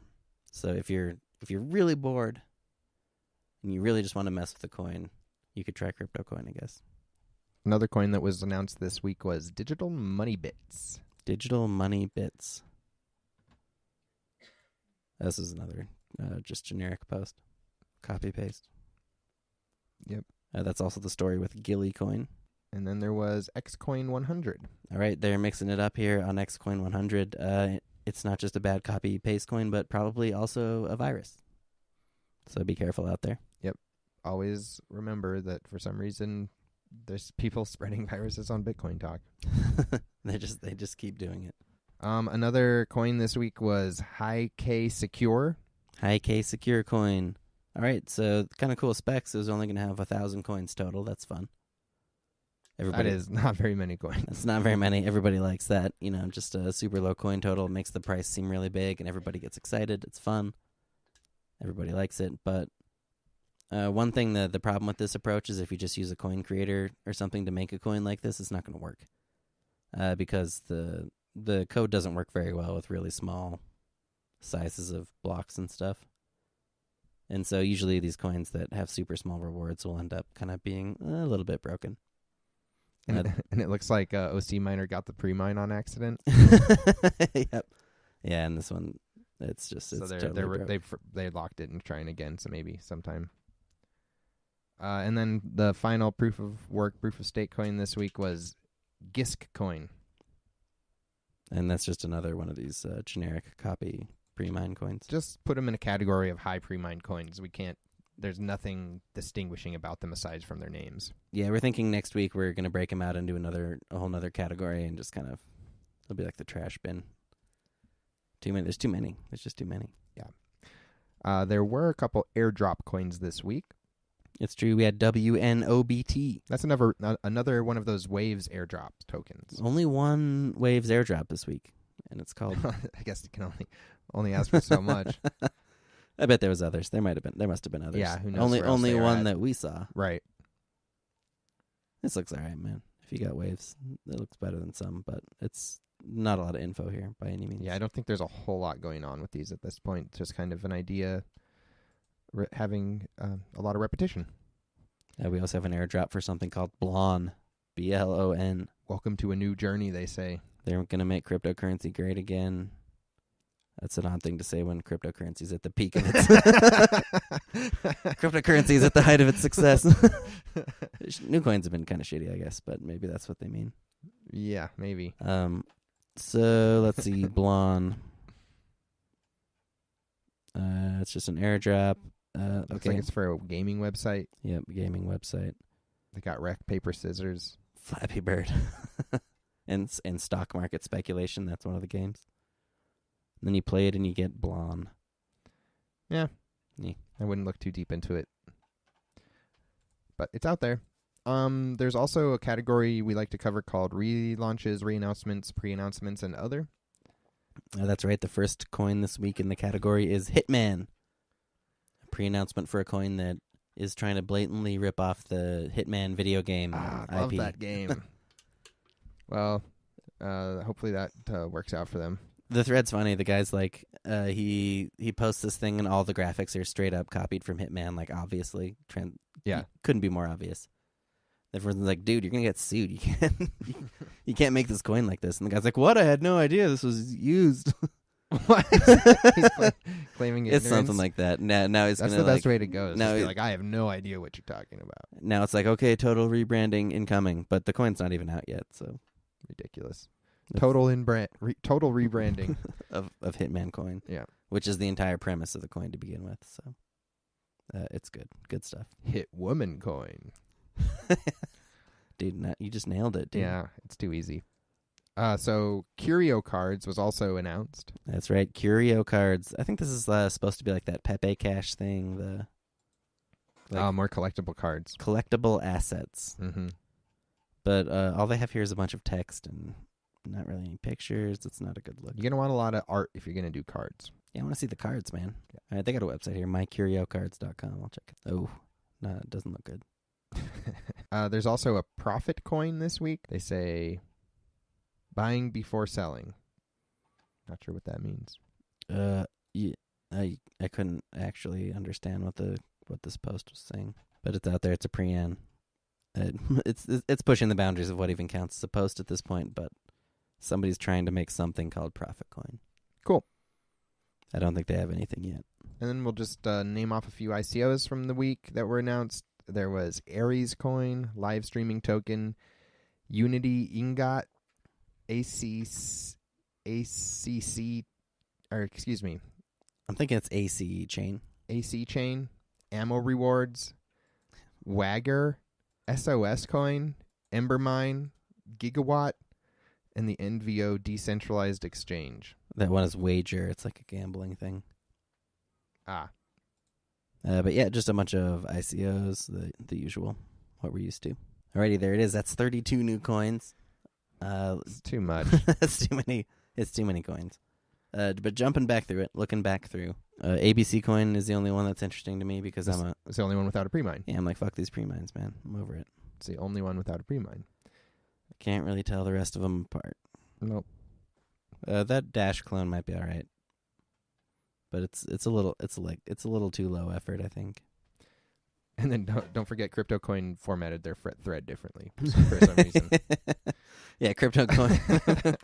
So if you're really bored and you really just want to mess with the coin, you could try CryptoCoin, I guess. Another coin that was announced this week was Digital Money Bits. Digital Money Bits. This is another just generic post. Copy paste. Yep. That's also the story with Gilly Coin. And then there was XCoin 100. All right, they're mixing it up here on XCoin 100. It's not just a bad copy-paste coin, but probably also a virus. So be careful out there. Yep. Always remember that for some reason there's people spreading viruses on Bitcoin talk. They just keep doing it. Another coin this week was HIKSecure. HIKSecure coin. All right, so kind of cool specs. It was only going to have 1,000 coins total. That's fun. That is not very many coins. It's not very many. Everybody likes that. Just a super low coin total makes the price seem really big, and everybody gets excited. It's fun. Everybody likes it. But one thing, the problem with this approach is if you just use a coin creator or something to make a coin like this, it's not going to work. Because the code doesn't work very well with really small sizes of blocks and stuff. And so usually these coins that have super small rewards will end up kind of being a little bit broken. And it looks like OC Miner got the pre-mine on accident. Yep. Yeah, and this one, it's totally they locked it and trying again, so maybe sometime. And then the final proof of stake coin this week was GiskCoin. And that's just another one of these generic copy pre-mine coins. Just put them in a category of high pre-mine coins. There's nothing distinguishing about them aside from their names. Yeah, we're thinking next week we're going to break them out into a whole nother category and just kind of, it'll be like the trash bin. Too many. There's too many. There's just too many. Yeah. There were a couple airdrop coins this week. It's true. We had WNOBT. That's another one of those Waves airdrop tokens. Only one Waves airdrop this week, and it's called. I guess you can only ask for so much. I bet there was others. There must have been others. Yeah, who knows? Only one that we saw. Right. This looks all right, man. If you got Waves, it looks better than some, but it's not a lot of info here by any means. Yeah, I don't think there's a whole lot going on with these at this point. Just kind of an idea having a lot of repetition. We also have an airdrop for something called BLON. BLON. Welcome to a new journey, they say. They're going to make cryptocurrency great again. That's an odd thing to say when cryptocurrency's at the peak of its... Cryptocurrency's at the height of its success. New coins have been kind of shitty, I guess, but maybe that's what they mean. Yeah, maybe. So, let's see. BLON. It's just an airdrop. Looks like it's for a gaming website. Yep, gaming website. They got wreck, paper, scissors. Flappy Bird. and stock market speculation. That's one of the games. And then you play it and you get BLON. Yeah. Yeah. I wouldn't look too deep into it. But it's out there. There's also a category we like to cover called relaunches, re-announcements, pre-announcements, and other. That's right. The first coin this week in the category is Hitman. A pre-announcement for a coin that is trying to blatantly rip off the Hitman video game I IP. love that game. Well, hopefully that works out for them. The thread's funny. The guy's like, he posts this thing and all the graphics are straight up copied from Hitman, like obviously. Yeah. Couldn't be more obvious. Everyone's like, dude, you're going to get sued. You can't make this coin like this. And the guy's like, what? I had no idea this was used. What? He's claiming ignorance? It's something like that. Now it's That's the best way to go. Is just be like, I have no idea what you're talking about. Now it's like, okay, total rebranding incoming, but the coin's not even out yet, so ridiculous. Total rebranding of Hitman coin. Yeah, which is the entire premise of the coin to begin with. So it's good stuff. Hit woman coin. Dude, you just nailed it, dude. Yeah, it's too easy. So Curio Cards was also announced. That's right, Curio Cards. I think this is supposed to be like that Pepe Cash thing, More collectible cards. collectible assets. Mm-hmm. But all they have here is a bunch of text and not really any pictures. It's not a good look. You're going to want a lot of art if you're going to do cards. Yeah, I want to see the cards, man. Yeah. All right, they got a website here, mycuriocards.com. I'll check it. Oh, no, it doesn't look good. There's also a profit coin this week. They say buying before selling. Not sure what that means. Yeah, I couldn't actually understand what this post was saying, but it's out there. It's a pre-an. It's pushing the boundaries of what even counts as a post at this point, but somebody's trying to make something called profit coin. Cool. I don't think they have anything yet. And then we'll just name off a few ICOs from the week that were announced. There was AriesCoin, LiveStreamingToken, Unity, Ingot, ACC, or excuse me, I'm thinking it's ACCHain. ACCHain, Ammo Rewards, Wagerr, SOSCoin, EmberMine, GigaWatt, and the NVO Decentralized Exchange. That one is Wagerr. It's like a gambling thing. Ah. But yeah, just a bunch of ICOs, the usual, what we're used to. Alrighty, there it is. That's 32 new coins. It's too much. That's too many. It's too many coins. But jumping back through it, looking back through, ABC coin is the only one that's interesting to me because It's the only one without a pre-mine. I'm like, fuck these pre-mines, man. I'm over it. It's the only one without a pre-mine. I can't really tell the rest of them apart. Nope. That Dash clone might be all right, but it's a little too low effort, I think. And then don't forget, CryptoCoin formatted their thread differently for some reason. Yeah, CryptoCoin.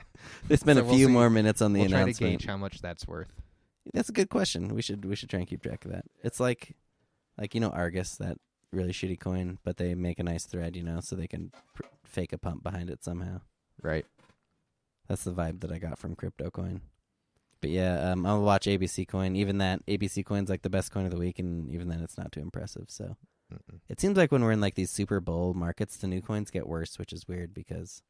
They spent a few more minutes on the announcement. announcement. We'll try to gauge how much that's worth. That's a good question. We should try and keep track of that. It's like Argus, that really shitty coin, but they make a nice thread, so they can fake a pump behind it somehow. Right. That's the vibe that I got from CryptoCoin. But yeah, I'll watch ABC Coin. Even that, ABC Coin's like the best coin of the week, and even then it's not too impressive. So It seems like when we're in like these super bull markets, the new coins get worse, which is weird because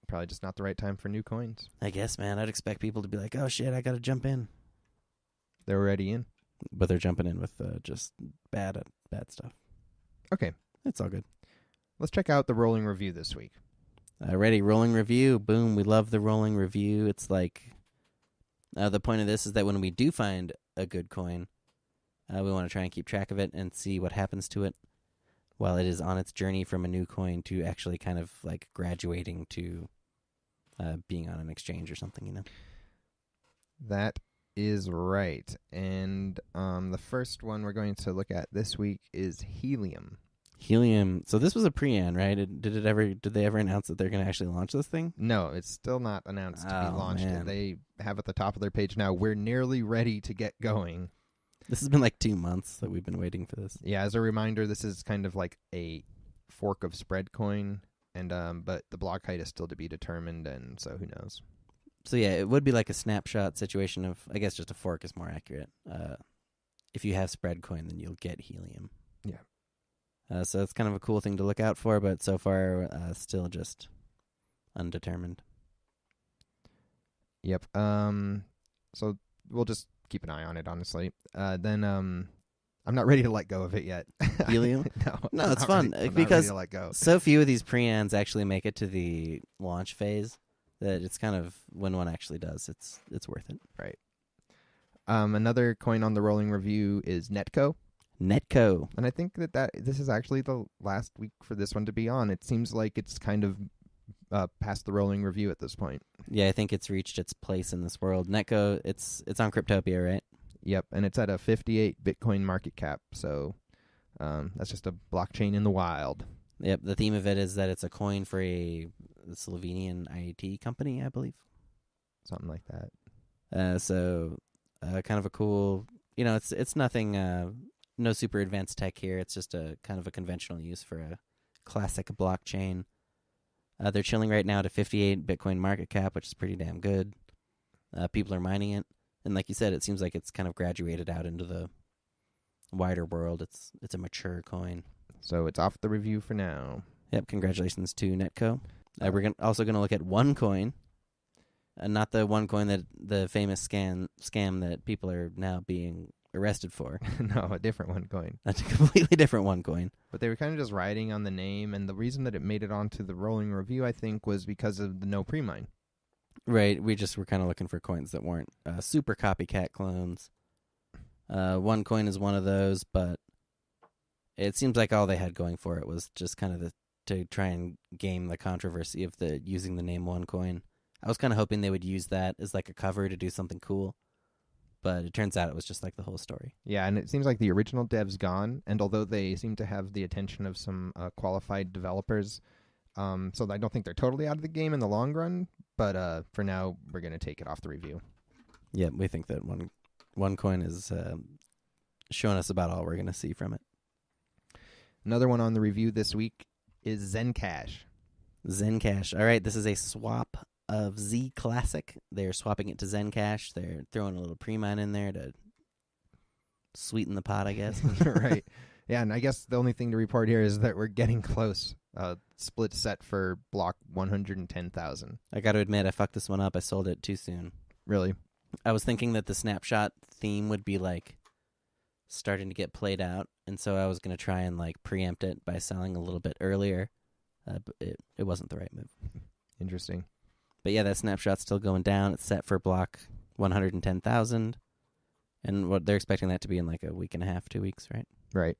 probably just not the right time for new coins. I guess, man, I'd expect people to be like, oh shit, I got to jump in. They're already in. But they're jumping in with just bad stuff. Okay. It's all good. Let's check out the rolling review this week. Ready, rolling review. Boom, we love the rolling review. It's like... the point of this is that when we do find a good coin, we want to try and keep track of it and see what happens to it while it is on its journey from a new coin to actually kind of like graduating to being on an exchange or something, That is right. And the first one we're going to look at this week is Helium. Helium. So this was a pre-an, right? Did they ever announce that they're going to actually launch this thing? No, it's still not announced to be launched. Man. They have at the top of their page now, we're nearly ready to get going. This has been like 2 months that we've been waiting for this. Yeah, as a reminder, this is kind of like a fork of spread coin, and but the block height is still to be determined, and so who knows. So yeah, it would be like a snapshot situation of, I guess just a fork is more accurate. If you have spread coin, then you'll get Helium. Yeah. So it's kind of a cool thing to look out for, but so far, still just undetermined. Yep. So we'll just keep an eye on it, honestly. Then I'm not ready to let go of it yet. Helium? No, it's fun I'm because not ready to let go. so few of these pre-ans actually make it to the launch phase that it's kind of, when one actually does, it's worth it. Right. Another coin on the rolling review is Netco. Netco. And I think that this is actually the last week for this one to be on. It seems like it's kind of past the rolling review at this point. Yeah, I think it's reached its place in this world. Netco, it's on Cryptopia, right? Yep, and it's at a 58 Bitcoin market cap, so that's just a blockchain in the wild. Yep, the theme of it is that it's a coin for a Slovenian IT company, I believe. Something like that. So kind of a cool, it's nothing... no super advanced tech here. It's just a kind of a conventional use for a classic blockchain. They're chilling right now to 58 Bitcoin market cap, which is pretty damn good. People are mining it. And like you said, it seems like it's kind of graduated out into the wider world. It's a mature coin. So it's off the review for now. Yep, congratulations to Netco. We're also going to look at OneCoin. Not the OneCoin that the famous scam that people are now being arrested for. No, a different OneCoin. That's a completely different OneCoin. But they were kind of just riding on the name, and the reason that it made it onto the rolling review, I think, was because of the no pre-mine. Right. We just were kind of looking for coins that weren't super copycat clones. OneCoin is one of those, but it seems like all they had going for it was just kind of to try and game the controversy of using the name OneCoin. I was kind of hoping they would use that as like a cover to do something cool, but it turns out it was just like the whole story. Yeah, and it seems like the original dev's gone, and although they seem to have the attention of some qualified developers, so I don't think they're totally out of the game in the long run, but for now, we're going to take it off the review. Yeah, we think that OneCoin is showing us about all we're going to see from it. Another one on the review this week is Zencash. Zencash. All right, this is a swap of Z Classic. They're swapping it to Zencash. They're throwing a little pre-mine in there to sweeten the pot, I guess. Right. Yeah, and I guess the only thing to report here is that we're getting close. Split set for block 110,000. I got to admit, I fucked this one up. I sold it too soon. Really? I was thinking that the snapshot theme would be like starting to get played out, and so I was going to try and like preempt it by selling a little bit earlier, but it wasn't the right move. Interesting. But yeah, that snapshot's still going down. It's set for block 110,000, and what they're expecting that to be in like a week and a half, 2 weeks, right? Right.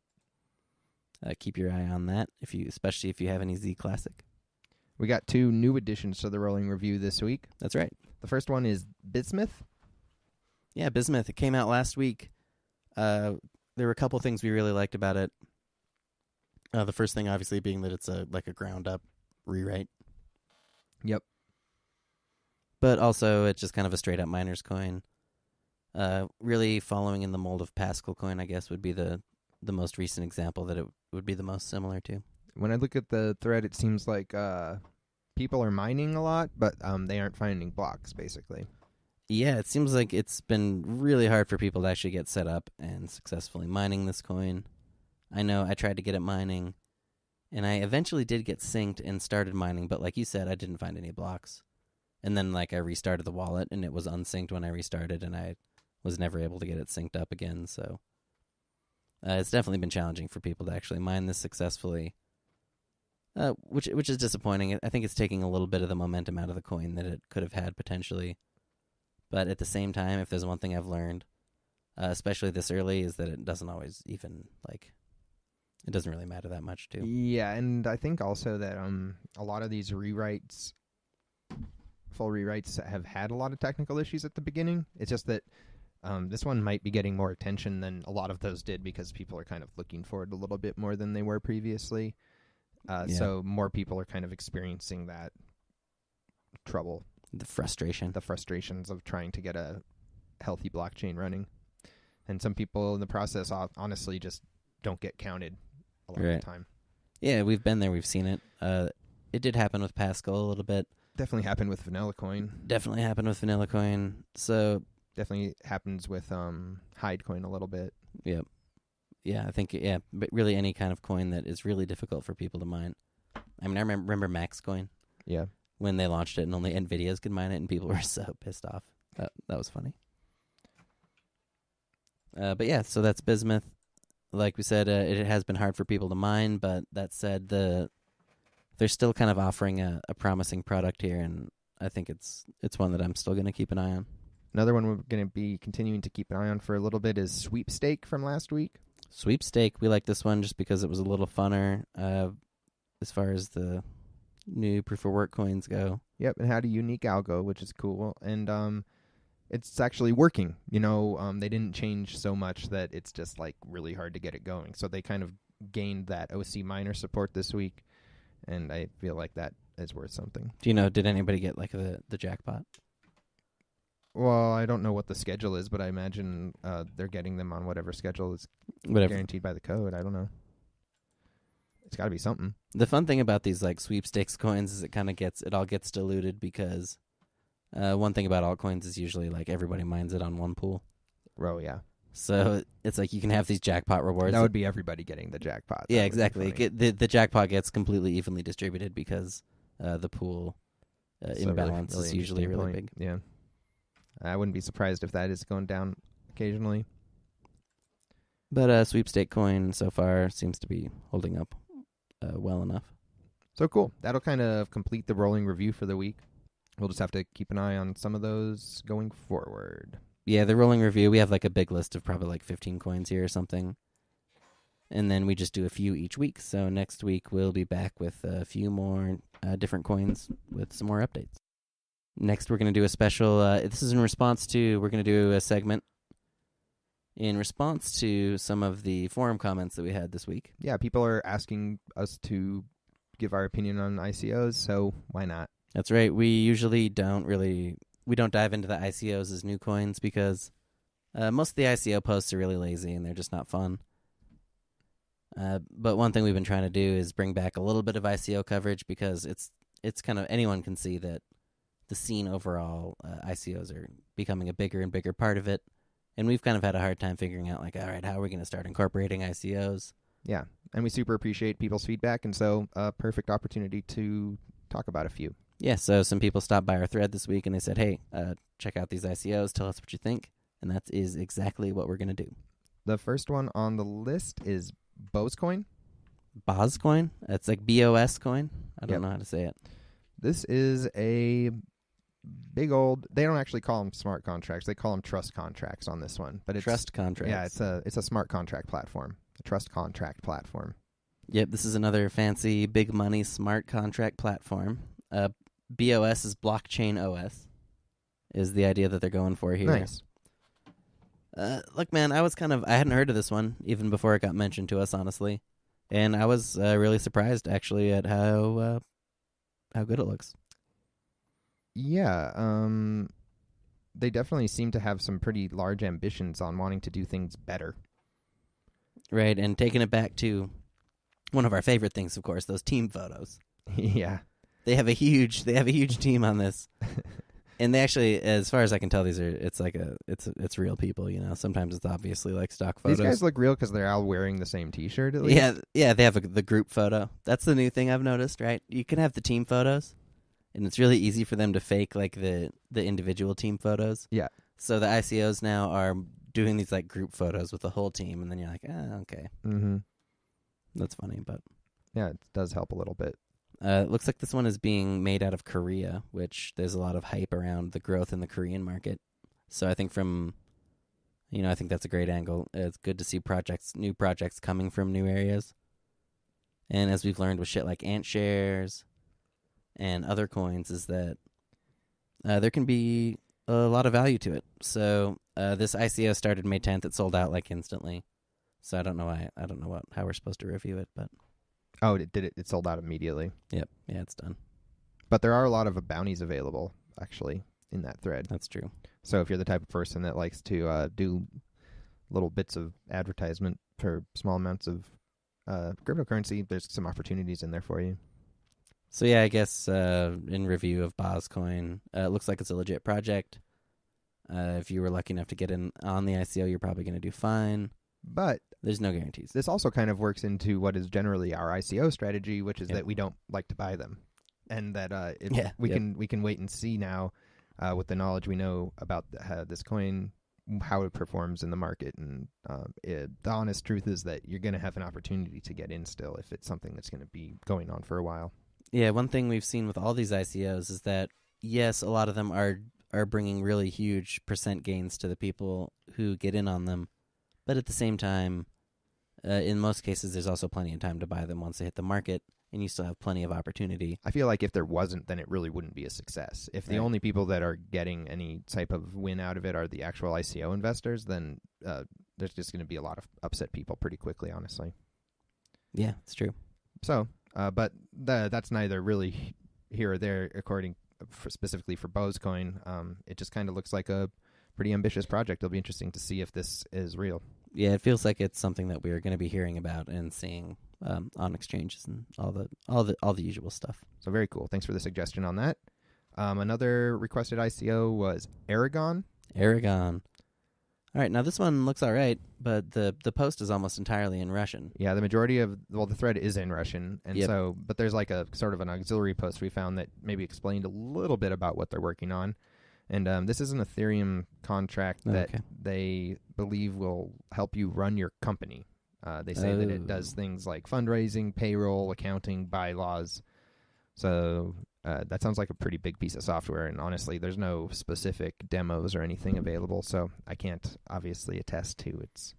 Keep your eye on that, especially if you have any Z Classic. We got 2 new additions to the rolling review this week. That's right. The first one is Bismuth. Yeah, Bismuth. It came out last week. There were a couple things we really liked about it. The first thing, obviously, being that it's like a ground-up rewrite. Yep. But also, it's just kind of a straight-up miner's coin. Really following in the mold of Pascal coin, I guess, would be the most recent example that it would be the most similar to. When I look at the thread, it seems like people are mining a lot, but they aren't finding blocks, basically. Yeah, it seems like it's been really hard for people to actually get set up and successfully mining this coin. I know I tried to get it mining, and I eventually did get synced and started mining, but like you said, I didn't find any blocks. And then like I restarted the wallet, and it was unsynced when I restarted, and I was never able to get it synced up again, so it's definitely been challenging for people to actually mine this successfully, which is disappointing. I think it's taking a little bit of the momentum out of the coin that it could have had potentially. But at the same time, if there's one thing I've learned, especially this early, is that it doesn't always even, like, it doesn't really matter that much, too. Yeah, and I think also that a lot of these rewrites, full rewrites, have had a lot of technical issues at the beginning. It's just that this one might be getting more attention than a lot of those did because people are kind of looking for it a little bit more than they were previously. So more people are kind of experiencing that trouble. The frustrations of trying to get a healthy blockchain running. And some people in the process honestly just don't get counted a lot of the time. Yeah, we've been there. We've seen it. It did happen with Pascal a little bit. Definitely happened with Vanilla Coin. So definitely happens with HIKSecure a little bit. Yep. Yeah, I think, but really any kind of coin that is really difficult for people to mine. I mean, I remember Max Coin. Yeah. When they launched it and only NVIDIAs could mine it, and people were so pissed off. That was funny. But yeah, so that's Bismuth. Like we said, it has been hard for people to mine, but that said, they're still kind of offering a promising product here, and I think it's one that I'm still going to keep an eye on. Another one we're going to be continuing to keep an eye on for a little bit is Sweepstake from last week. Sweepstake, we like this one just because it was a little funner as far as the new proof-of-work coins go. Yep, and had a unique algo, which is cool. And it's actually working. You know, they didn't change so much that it's just, like, really hard to get it going. So they kind of gained that OC miner support this week, and I feel like that is worth something. Do you know, did anybody get, like, the jackpot? Well, I don't know what the schedule is, but I imagine they're getting them on whatever schedule is guaranteed by the code. I don't know. It's got to be something. The fun thing about these like sweepstakes coins is it all gets diluted because one thing about altcoins is usually like everybody mines it on one pool. Oh yeah. So it's like you can have these jackpot rewards. That would be everybody getting the jackpot. Yeah, exactly. The jackpot gets completely evenly distributed because the pool So imbalance really is usually interesting really point. big. Yeah. I wouldn't be surprised if that is going down occasionally. But sweepstake coin so far seems to be holding up well enough. So cool. That'll kind of complete the rolling review for the week. We'll just have to keep an eye on some of those going forward. Yeah, the rolling review, we have like a big list of probably like 15 coins here or something. And then we just do a few each week. So next week we'll be back with a few more different coins with some more updates. Next we're going to do a special, this is in response to, we're going to do a segment in response to some of the forum comments that we had this week. Yeah, people are asking us to give our opinion on ICOs, so why not? That's right. We usually don't dive into the ICOs as new coins because most of the ICO posts are really lazy and they're just not fun. But one thing we've been trying to do is bring back a little bit of ICO coverage because it's kind of, anyone can see that the scene overall, ICOs are becoming a bigger and bigger part of it. And we've kind of had a hard time figuring out, like, all right, how are we going to start incorporating ICOs? Yeah, and we super appreciate people's feedback, and so a perfect opportunity to talk about a few. Yeah, so some people stopped by our thread this week and they said, hey, check out these ICOs, tell us what you think. And that is exactly what we're going to do. The first one on the list is BOSCoin. BOSCoin? It's like BOSCoin? I don't know how to say it. This is a big old, they don't actually call them smart contracts, they call them trust contracts on this one. But it's Trust contracts. Yeah, it's a smart contract platform, a trust contract platform. Yep, this is another fancy big money smart contract platform. BOS is blockchain OS, is the idea that they're going for here. Nice. Look, man, I hadn't heard of this one even before it got mentioned to us, honestly. And I was really surprised, actually, at how good it looks. Yeah, they definitely seem to have some pretty large ambitions on wanting to do things better. Right, and taking it back to one of our favorite things, of course, those team photos. Yeah. They have a huge team on this. And they actually, as far as I can tell, it's real people, you know. Sometimes it's obviously like stock photos. These guys look real because they're all wearing the same T-shirt, at least. Yeah, they have the group photo. That's the new thing I've noticed, right? You can have the team photos, and it's really easy for them to fake like the individual team photos. Yeah. So the ICOs now are doing these like group photos with the whole team, and then you're like, okay. Mm-hmm. That's funny, but yeah, it does help a little bit. it looks like this one is being made out of Korea, which there's a lot of hype around the growth in the Korean market. So I think I think that's a great angle. It's good to see new projects coming from new areas. And as we've learned with shit like Ant Shares and other coins, is that there can be a lot of value to it. So this ICO started May 10th. It sold out like instantly. So I don't know how we're supposed to review it, but Oh, it sold out immediately. yep, yeah, it's done. But there are a lot of bounties available, actually, in that thread. That's true. So if you're the type of person that likes to do little bits of advertisement for small amounts of cryptocurrency, there's some opportunities in there for you. So yeah, I guess in review of BOSCoin, it looks like it's a legit project. If you were lucky enough to get in on the ICO, you're probably going to do fine. But there's no guarantees. This also kind of works into what is generally our ICO strategy, which is that we don't like to buy them, and that we can wait and see now with the knowledge we know about this coin, how it performs in the market. And the honest truth is that you're going to have an opportunity to get in still if it's something that's going to be going on for a while. Yeah, one thing we've seen with all these ICOs is that, yes, a lot of them are bringing really huge percent gains to the people who get in on them. But at the same time, in most cases, there's also plenty of time to buy them once they hit the market, and you still have plenty of opportunity. I feel like if there wasn't, then it really wouldn't be a success. If the only people that are getting any type of win out of it are the actual ICO investors, then there's just going to be a lot of upset people pretty quickly, honestly. Yeah, it's true. So, but that's neither really here or there, specifically for BOSCoin. It just kind of looks like a pretty ambitious project. It'll be interesting to see if this is real. Yeah, it feels like it's something that we're going to be hearing about and seeing on exchanges and all the usual stuff. So very cool. Thanks for the suggestion on that. Another requested ICO was Aragon. Aragon. All right, now this one looks all right, but the post is almost entirely in Russian. Yeah, the majority of the thread is in Russian, and Yep. but there's like a sort of an auxiliary post we found that maybe explained a little bit about what they're working on. And this is an Ethereum contract that Okay. they believe will help you run your company. They say that it does things like fundraising, payroll, accounting, bylaws. So that sounds like a pretty big piece of software. And honestly, there's no specific demos or anything available. So I can't obviously attest to its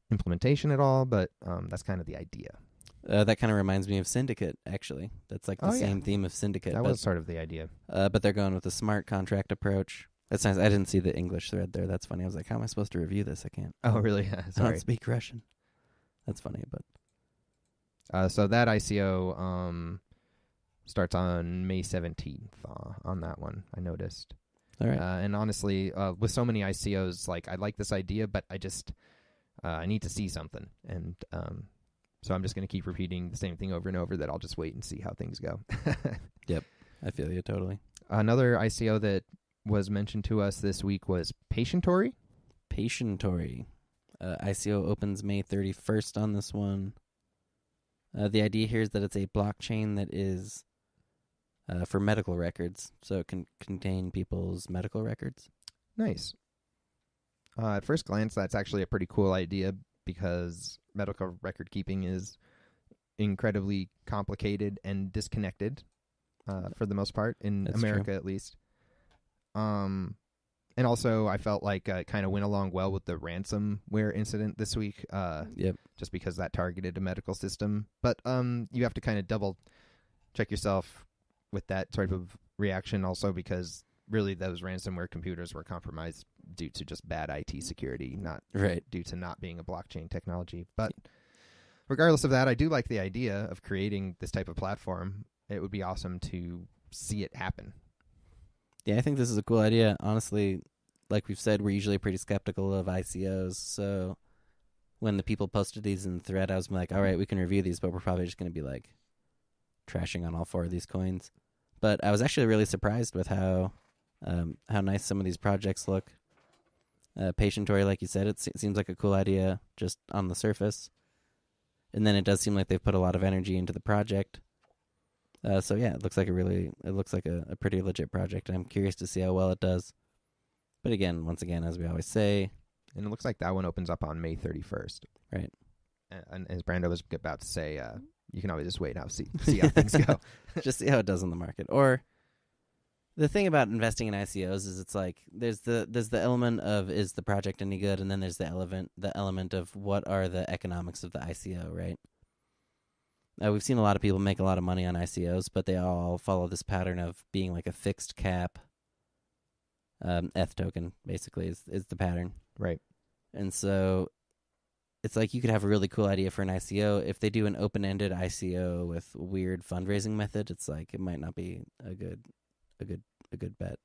implementation at all, but that's kind of the idea. That kind of reminds me of Syndicate, actually. That's like the Oh, yeah. same theme of Syndicate. That but, was sort of the idea. but they're going with a smart contract approach. That's nice. I didn't see the English thread there. That's funny. I was like, how am I supposed to review this? I can't. Oh, really? I Sorry. don't speak Russian. That's funny, but So that ICO starts on May 17th on that one, I noticed. all right. And honestly, with so many ICOs, like I like this idea, but I need to see something. And so I'm just going to keep repeating the same thing over and over that I'll just wait and see how things go. I feel you totally. Another ICO that was mentioned to us this week was Patientory. Patientory. ICO opens May 31st on this one. The idea here is that it's a blockchain that is for medical records, so it can contain people's medical records. Nice. At first glance, that's actually a pretty cool idea because medical record keeping is incredibly complicated and disconnected for the most part, in That's America true. at least. And also, I felt like it kind of went along well with the ransomware incident this week, Yep. just because that targeted a medical system. But you have to kind of double check yourself with that sort of reaction also, because really those ransomware computers were compromised due to just bad IT security, not Right. due to not being a blockchain technology. But regardless of that, I do like the idea of creating this type of platform. It would be awesome to see it happen. Yeah, I think this is a cool idea. Honestly, like we've said, we're usually pretty skeptical of ICOs. So when the people posted these in the thread, I was like, all right, we can review these, but we're probably just going to be like trashing on all four of these coins. But I was actually really surprised with how nice some of these projects look. Patientory, like you said, it seems like a cool idea just on the surface. And then it does seem like they've put a lot of energy into the project. So yeah, it looks like a pretty legit project. I'm curious to see how well it does. But again, once again, as we always say, And it looks like that one opens up on May 31st. right? And as Brando was about to say, you can always just wait and see how things go. Just see how it does in the market. Or the thing about investing in ICOs is it's like there's the element of is the project any good, and then there's the element of what are the economics of the ICO, right? We've seen a lot of people make a lot of money on ICOs, but they all follow this pattern of being like a fixed cap. ETH token basically is the pattern. Right. And so it's like you could have a really cool idea for an ICO. If they do an open-ended ICO with weird fundraising method, it's like it might not be a good bet.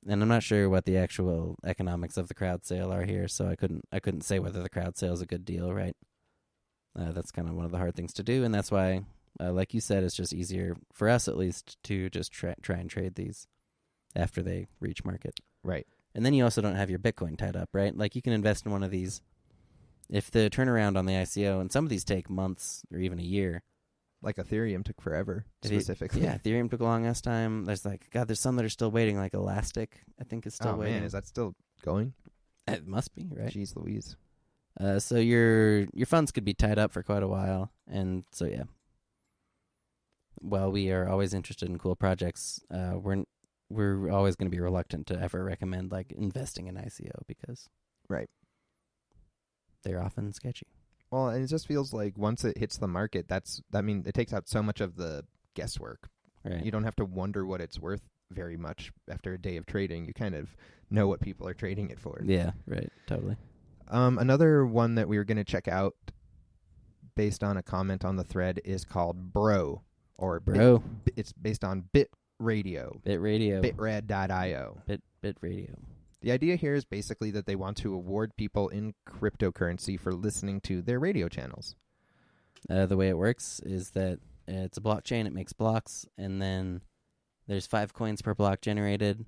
And I'm not sure what the actual economics of the crowd sale are here, so I couldn't say whether the crowd sale is a good deal, right? That's kind of one of the hard things to do, and that's why, like you said, it's just easier for us at least to just try and trade these after they reach market. Right. And then you also don't have your Bitcoin tied up, right? Like you can invest in one of these. If the turnaround on the ICO, and some of these take months or even a year. Like Ethereum took forever, If you- specifically. Yeah, Ethereum took a long ass time. There's some that are still waiting, like Elastic, I think is still Oh, waiting. man, is that still going? It must be, right? Jeez Louise. So your funds could be tied up for quite a while. And so, yeah. While we are always interested in cool projects, we're always going to be reluctant to ever recommend like investing in ICO because Right. they're often sketchy. Well, and it just feels like once it hits the market, it takes out so much of the guesswork. Right. You don't have to wonder what it's worth very much after a day of trading. You kind of know what people are trading it for. Yeah, right. Totally. Another one that we were going to check out based on a comment on the thread is called Bro. Or Bro. It's based on Bit Radio. Bit Radio. Bitrad.io. Bit Radio. The idea here is basically that they want to award people in cryptocurrency for listening to their radio channels. The way it works is that it's a blockchain. It makes blocks, and then there's 5 coins per block generated.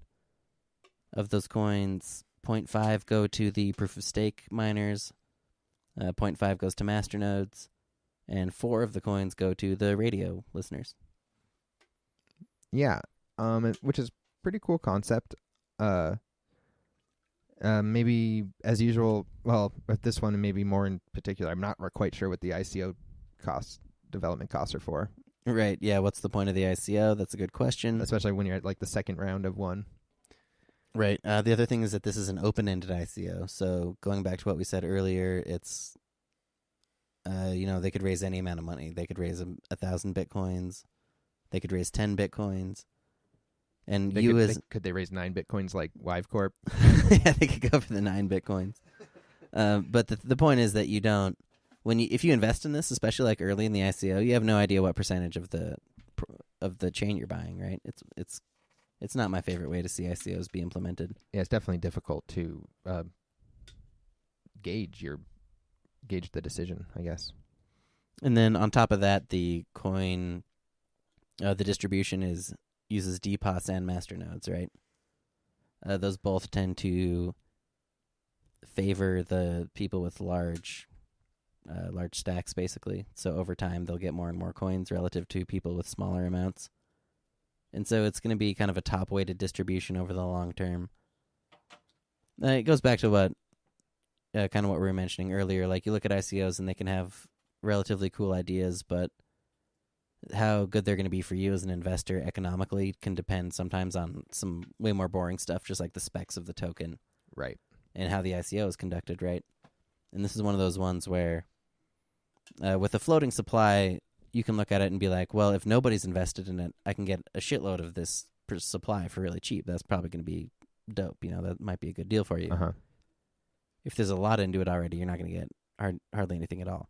Of those coins, 0.5 go to the proof of stake miners, 0.5 goes to masternodes, and 4 of the coins go to the radio listeners. Yeah, which is pretty cool concept. Maybe as usual, well, with this one, maybe more in particular, I'm not quite sure what the ICO development costs are for. Right, yeah, what's the point of the ICO? That's a good question. Especially when you're at like the second round of one. Right. The other thing is that this is an open-ended ICO. So going back to what we said earlier, it's, they could raise any amount of money. They could raise 1,000 Bitcoins. They could raise 10 Bitcoins. And could they raise 9 Bitcoins like LiveCorp? Yeah, they could go for the 9 Bitcoins. But the point is that you don't, if you invest in this, especially like early in the ICO, you have no idea what percentage of the chain you're buying, right? It's not my favorite way to see ICOs be implemented. Yeah, it's definitely difficult to gauge the decision, I guess. And then on top of that, the coin, the distribution uses DPoS and masternodes, right? Those both tend to favor the people with large stacks, basically. So over time, they'll get more and more coins relative to people with smaller amounts. And so it's going to be kind of a top-weighted distribution over the long term. It goes back to what we were mentioning earlier. Like, you look at ICOs and they can have relatively cool ideas, but how good they're going to be for you as an investor economically can depend sometimes on some way more boring stuff, just like the specs of the token. Right. And how the ICO is conducted, right? And this is one of those ones where with a floating supply, you can look at it and be like, well, if nobody's invested in it, I can get a shitload of this supply for really cheap. That's probably going to be dope. That might be a good deal for you. Uh-huh. If there's a lot into it already, you're not going to get hardly anything at all.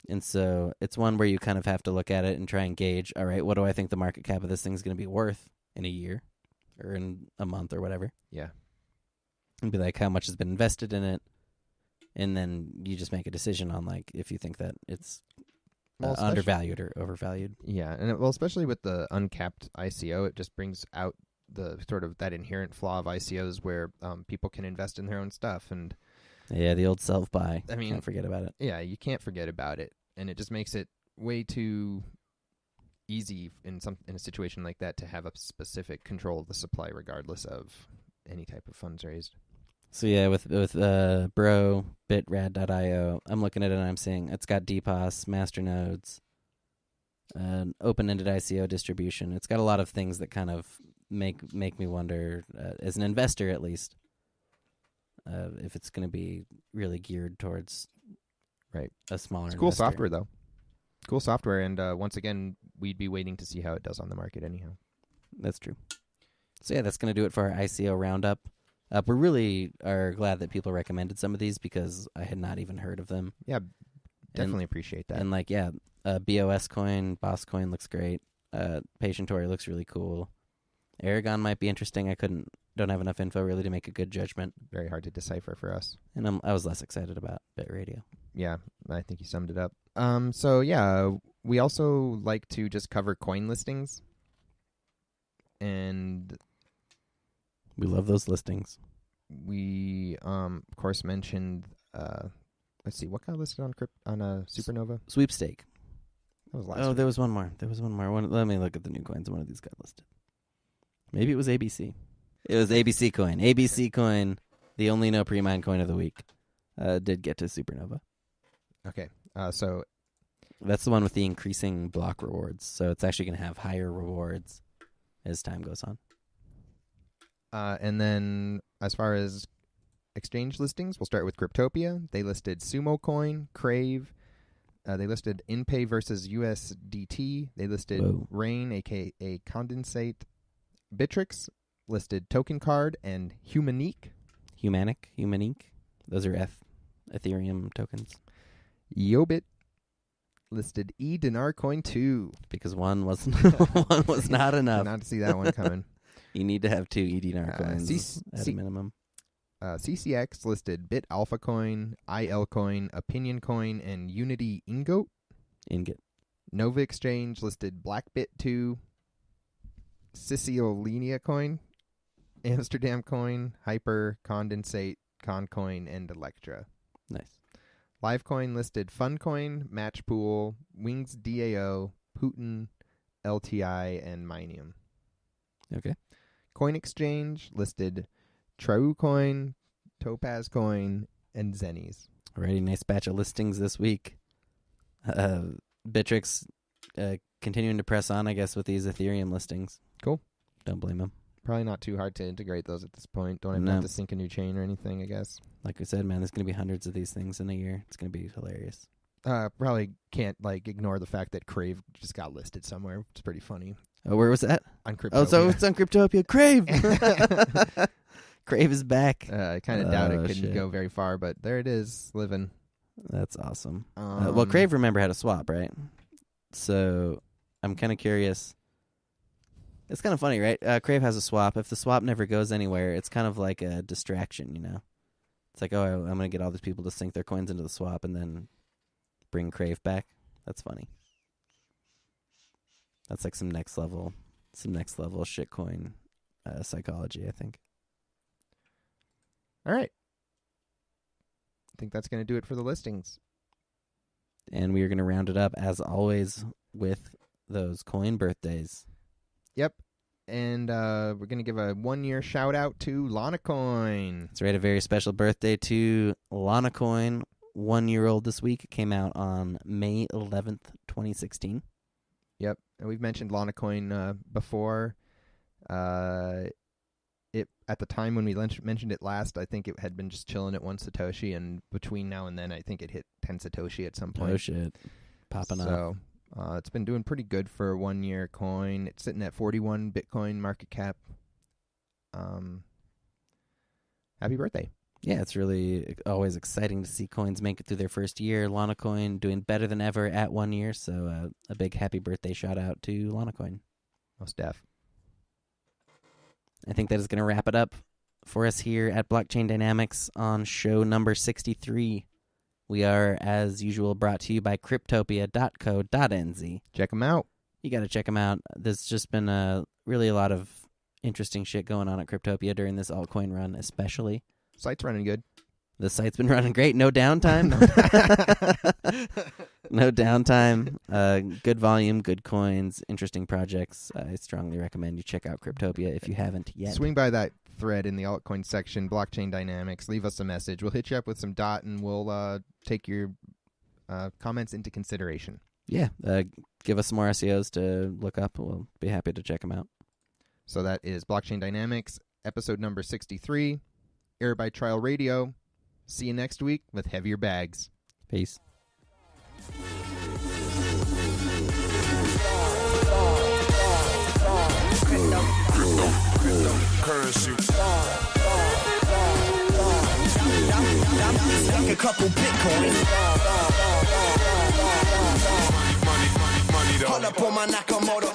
And so it's one where you kind of have to look at it and try and gauge, all right, what do I think the market cap of this thing is going to be worth in a year or in a month or whatever? Yeah. And be like, how much has been invested in it? And then you just make a decision on, like, if you think that it's undervalued or overvalued. Yeah, and especially with the uncapped ICO, it just brings out the sort of that inherent flaw of ICOs where people can invest in their own stuff. And yeah, the old self-buy. I mean, can't forget about it. Yeah, you can't forget about it. And it just makes it way too easy in a situation like that to have a specific control of the supply regardless of any type of funds raised. So yeah, with Bro, Bitrad.io, I'm looking at it and I'm seeing it's got DPoS, masternodes, open-ended ICO distribution. It's got a lot of things that kind of make me wonder, as an investor at least, if it's going to be really geared towards a smaller It's cool investor. software, though. Cool software, and once again, we'd be waiting to see how it does on the market anyhow. That's true. So yeah, that's going to do it for our ICO roundup. We really are glad that people recommended some of these because I had not even heard of them. Yeah, definitely appreciate that. And BOSCoin, BOSCoin looks great. Patientory looks really cool. Aragon might be interesting. Don't have enough info really to make a good judgment. Very hard to decipher for us. And I was less excited about BitRadio. Yeah, I think you summed it up. So yeah, we also like to just cover coin listings. And we love those listings. We, of course, mentioned, let's see, what got listed on Supernova? Sweepstake. That was last week. There was one more. Let me look at the new coins. One of these got listed. Maybe it was ABC. It was ABC Coin. ABC Coin, the only no pre-mine coin of the week, did get to Supernova. Okay, so that's the one with the increasing block rewards. So it's actually going to have higher rewards as time goes on. And then as far as exchange listings, we'll start with Cryptopia. They listed Sumo Coin, Crave. They listed InPay versus USDT. They listed Rain, a.k.a. Condensate. Bittrex listed Token Card and Humanique. Humanique. Those are Ethereum tokens. Yobit listed E-Dinar Coin 2. Because one was not enough. Did not see that one coming. You need to have 2 E-Dinar coins at a minimum. C-Cex listed Bit Alpha Coin, IL Coin, Opinion Coin, and Unity Ingot. Nova Exchange listed Blackbit 2, Siciliania Coin. Amsterdam Coin, Hyper, Condensate, Concoin, and Electra. Nice. Livecoin listed Funcoin, Matchpool, Wings DAO, Putin, LTI, and Minium. Okay. Coin Exchange listed TrueCoin, Topaz Coin, and Zennies. Alrighty, nice batch of listings this week. Bittrex continuing to press on, I guess, with these Ethereum listings. Cool. Don't blame them. Probably not too hard to integrate those at this point. Don't even No. have to sync a new chain or anything, I guess. Like I said, man, there's going to be hundreds of these things in a year. It's going to be hilarious. Probably can't ignore the fact that Crave just got listed somewhere. It's pretty funny. Oh, where was that? On Cryptopia. Oh, so it's on Cryptopia. Crave! Crave is back. I kind of doubt it couldn't shit. go very far, but there it is, living. That's awesome. Well, Crave, remember, had a swap, right? So I'm kind of curious. It's kind of funny, right? Crave has a swap. If the swap never goes anywhere, it's kind of like a distraction, you know? It's like, oh, I'm going to get all these people to sink their coins into the swap and then bring Crave back. That's funny. That's like some next level shitcoin psychology, I think. All right. I think that's going to do it for the listings. And we are going to round it up, as always, with those coin birthdays. Yep. And we're going to give a 1-year shout out to Lana Coin. That's right, a very special birthday to Lana Coin, 1-year-old this week. It came out on May 11th, 2016. Yep. And we've mentioned Lana Coin before. It at the time when we mentioned it last, I think it had been just chilling at 1 Satoshi, and between now and then, I think it hit 10 Satoshi at some point. Oh, shit. Popping up. So it's been doing pretty good for a 1-year coin. It's sitting at 41 Bitcoin market cap. Happy birthday. Yeah, it's really always exciting to see coins make it through their first year. Lana Coin doing better than ever at 1 year, so a big happy birthday shout out to Lana Coin. Most def. I think that is going to wrap it up for us here at Blockchain Dynamics on show number 63. We are, as usual, brought to you by cryptopia.co.nz. Check them out. You got to check them out. There's just been really a lot of interesting shit going on at Cryptopia during this altcoin run, especially. Site's running good. The site's been running great. No downtime. No downtime. Good volume, good coins, interesting projects. I strongly recommend you check out Cryptopia if you haven't yet. Swing by that thread in the altcoin section, Blockchain Dynamics. Leave us a message. We'll hit you up with some dot, and we'll take your comments into consideration. Yeah. Give us some more SEOs to look up. We'll be happy to check them out. So that is Blockchain Dynamics, episode number 63, aired by Trial Radio. See you next week with heavier bags. Peace. Currency. Like a couple Bitcoin. Money, money, money, though. Hold up on my Nakamoto.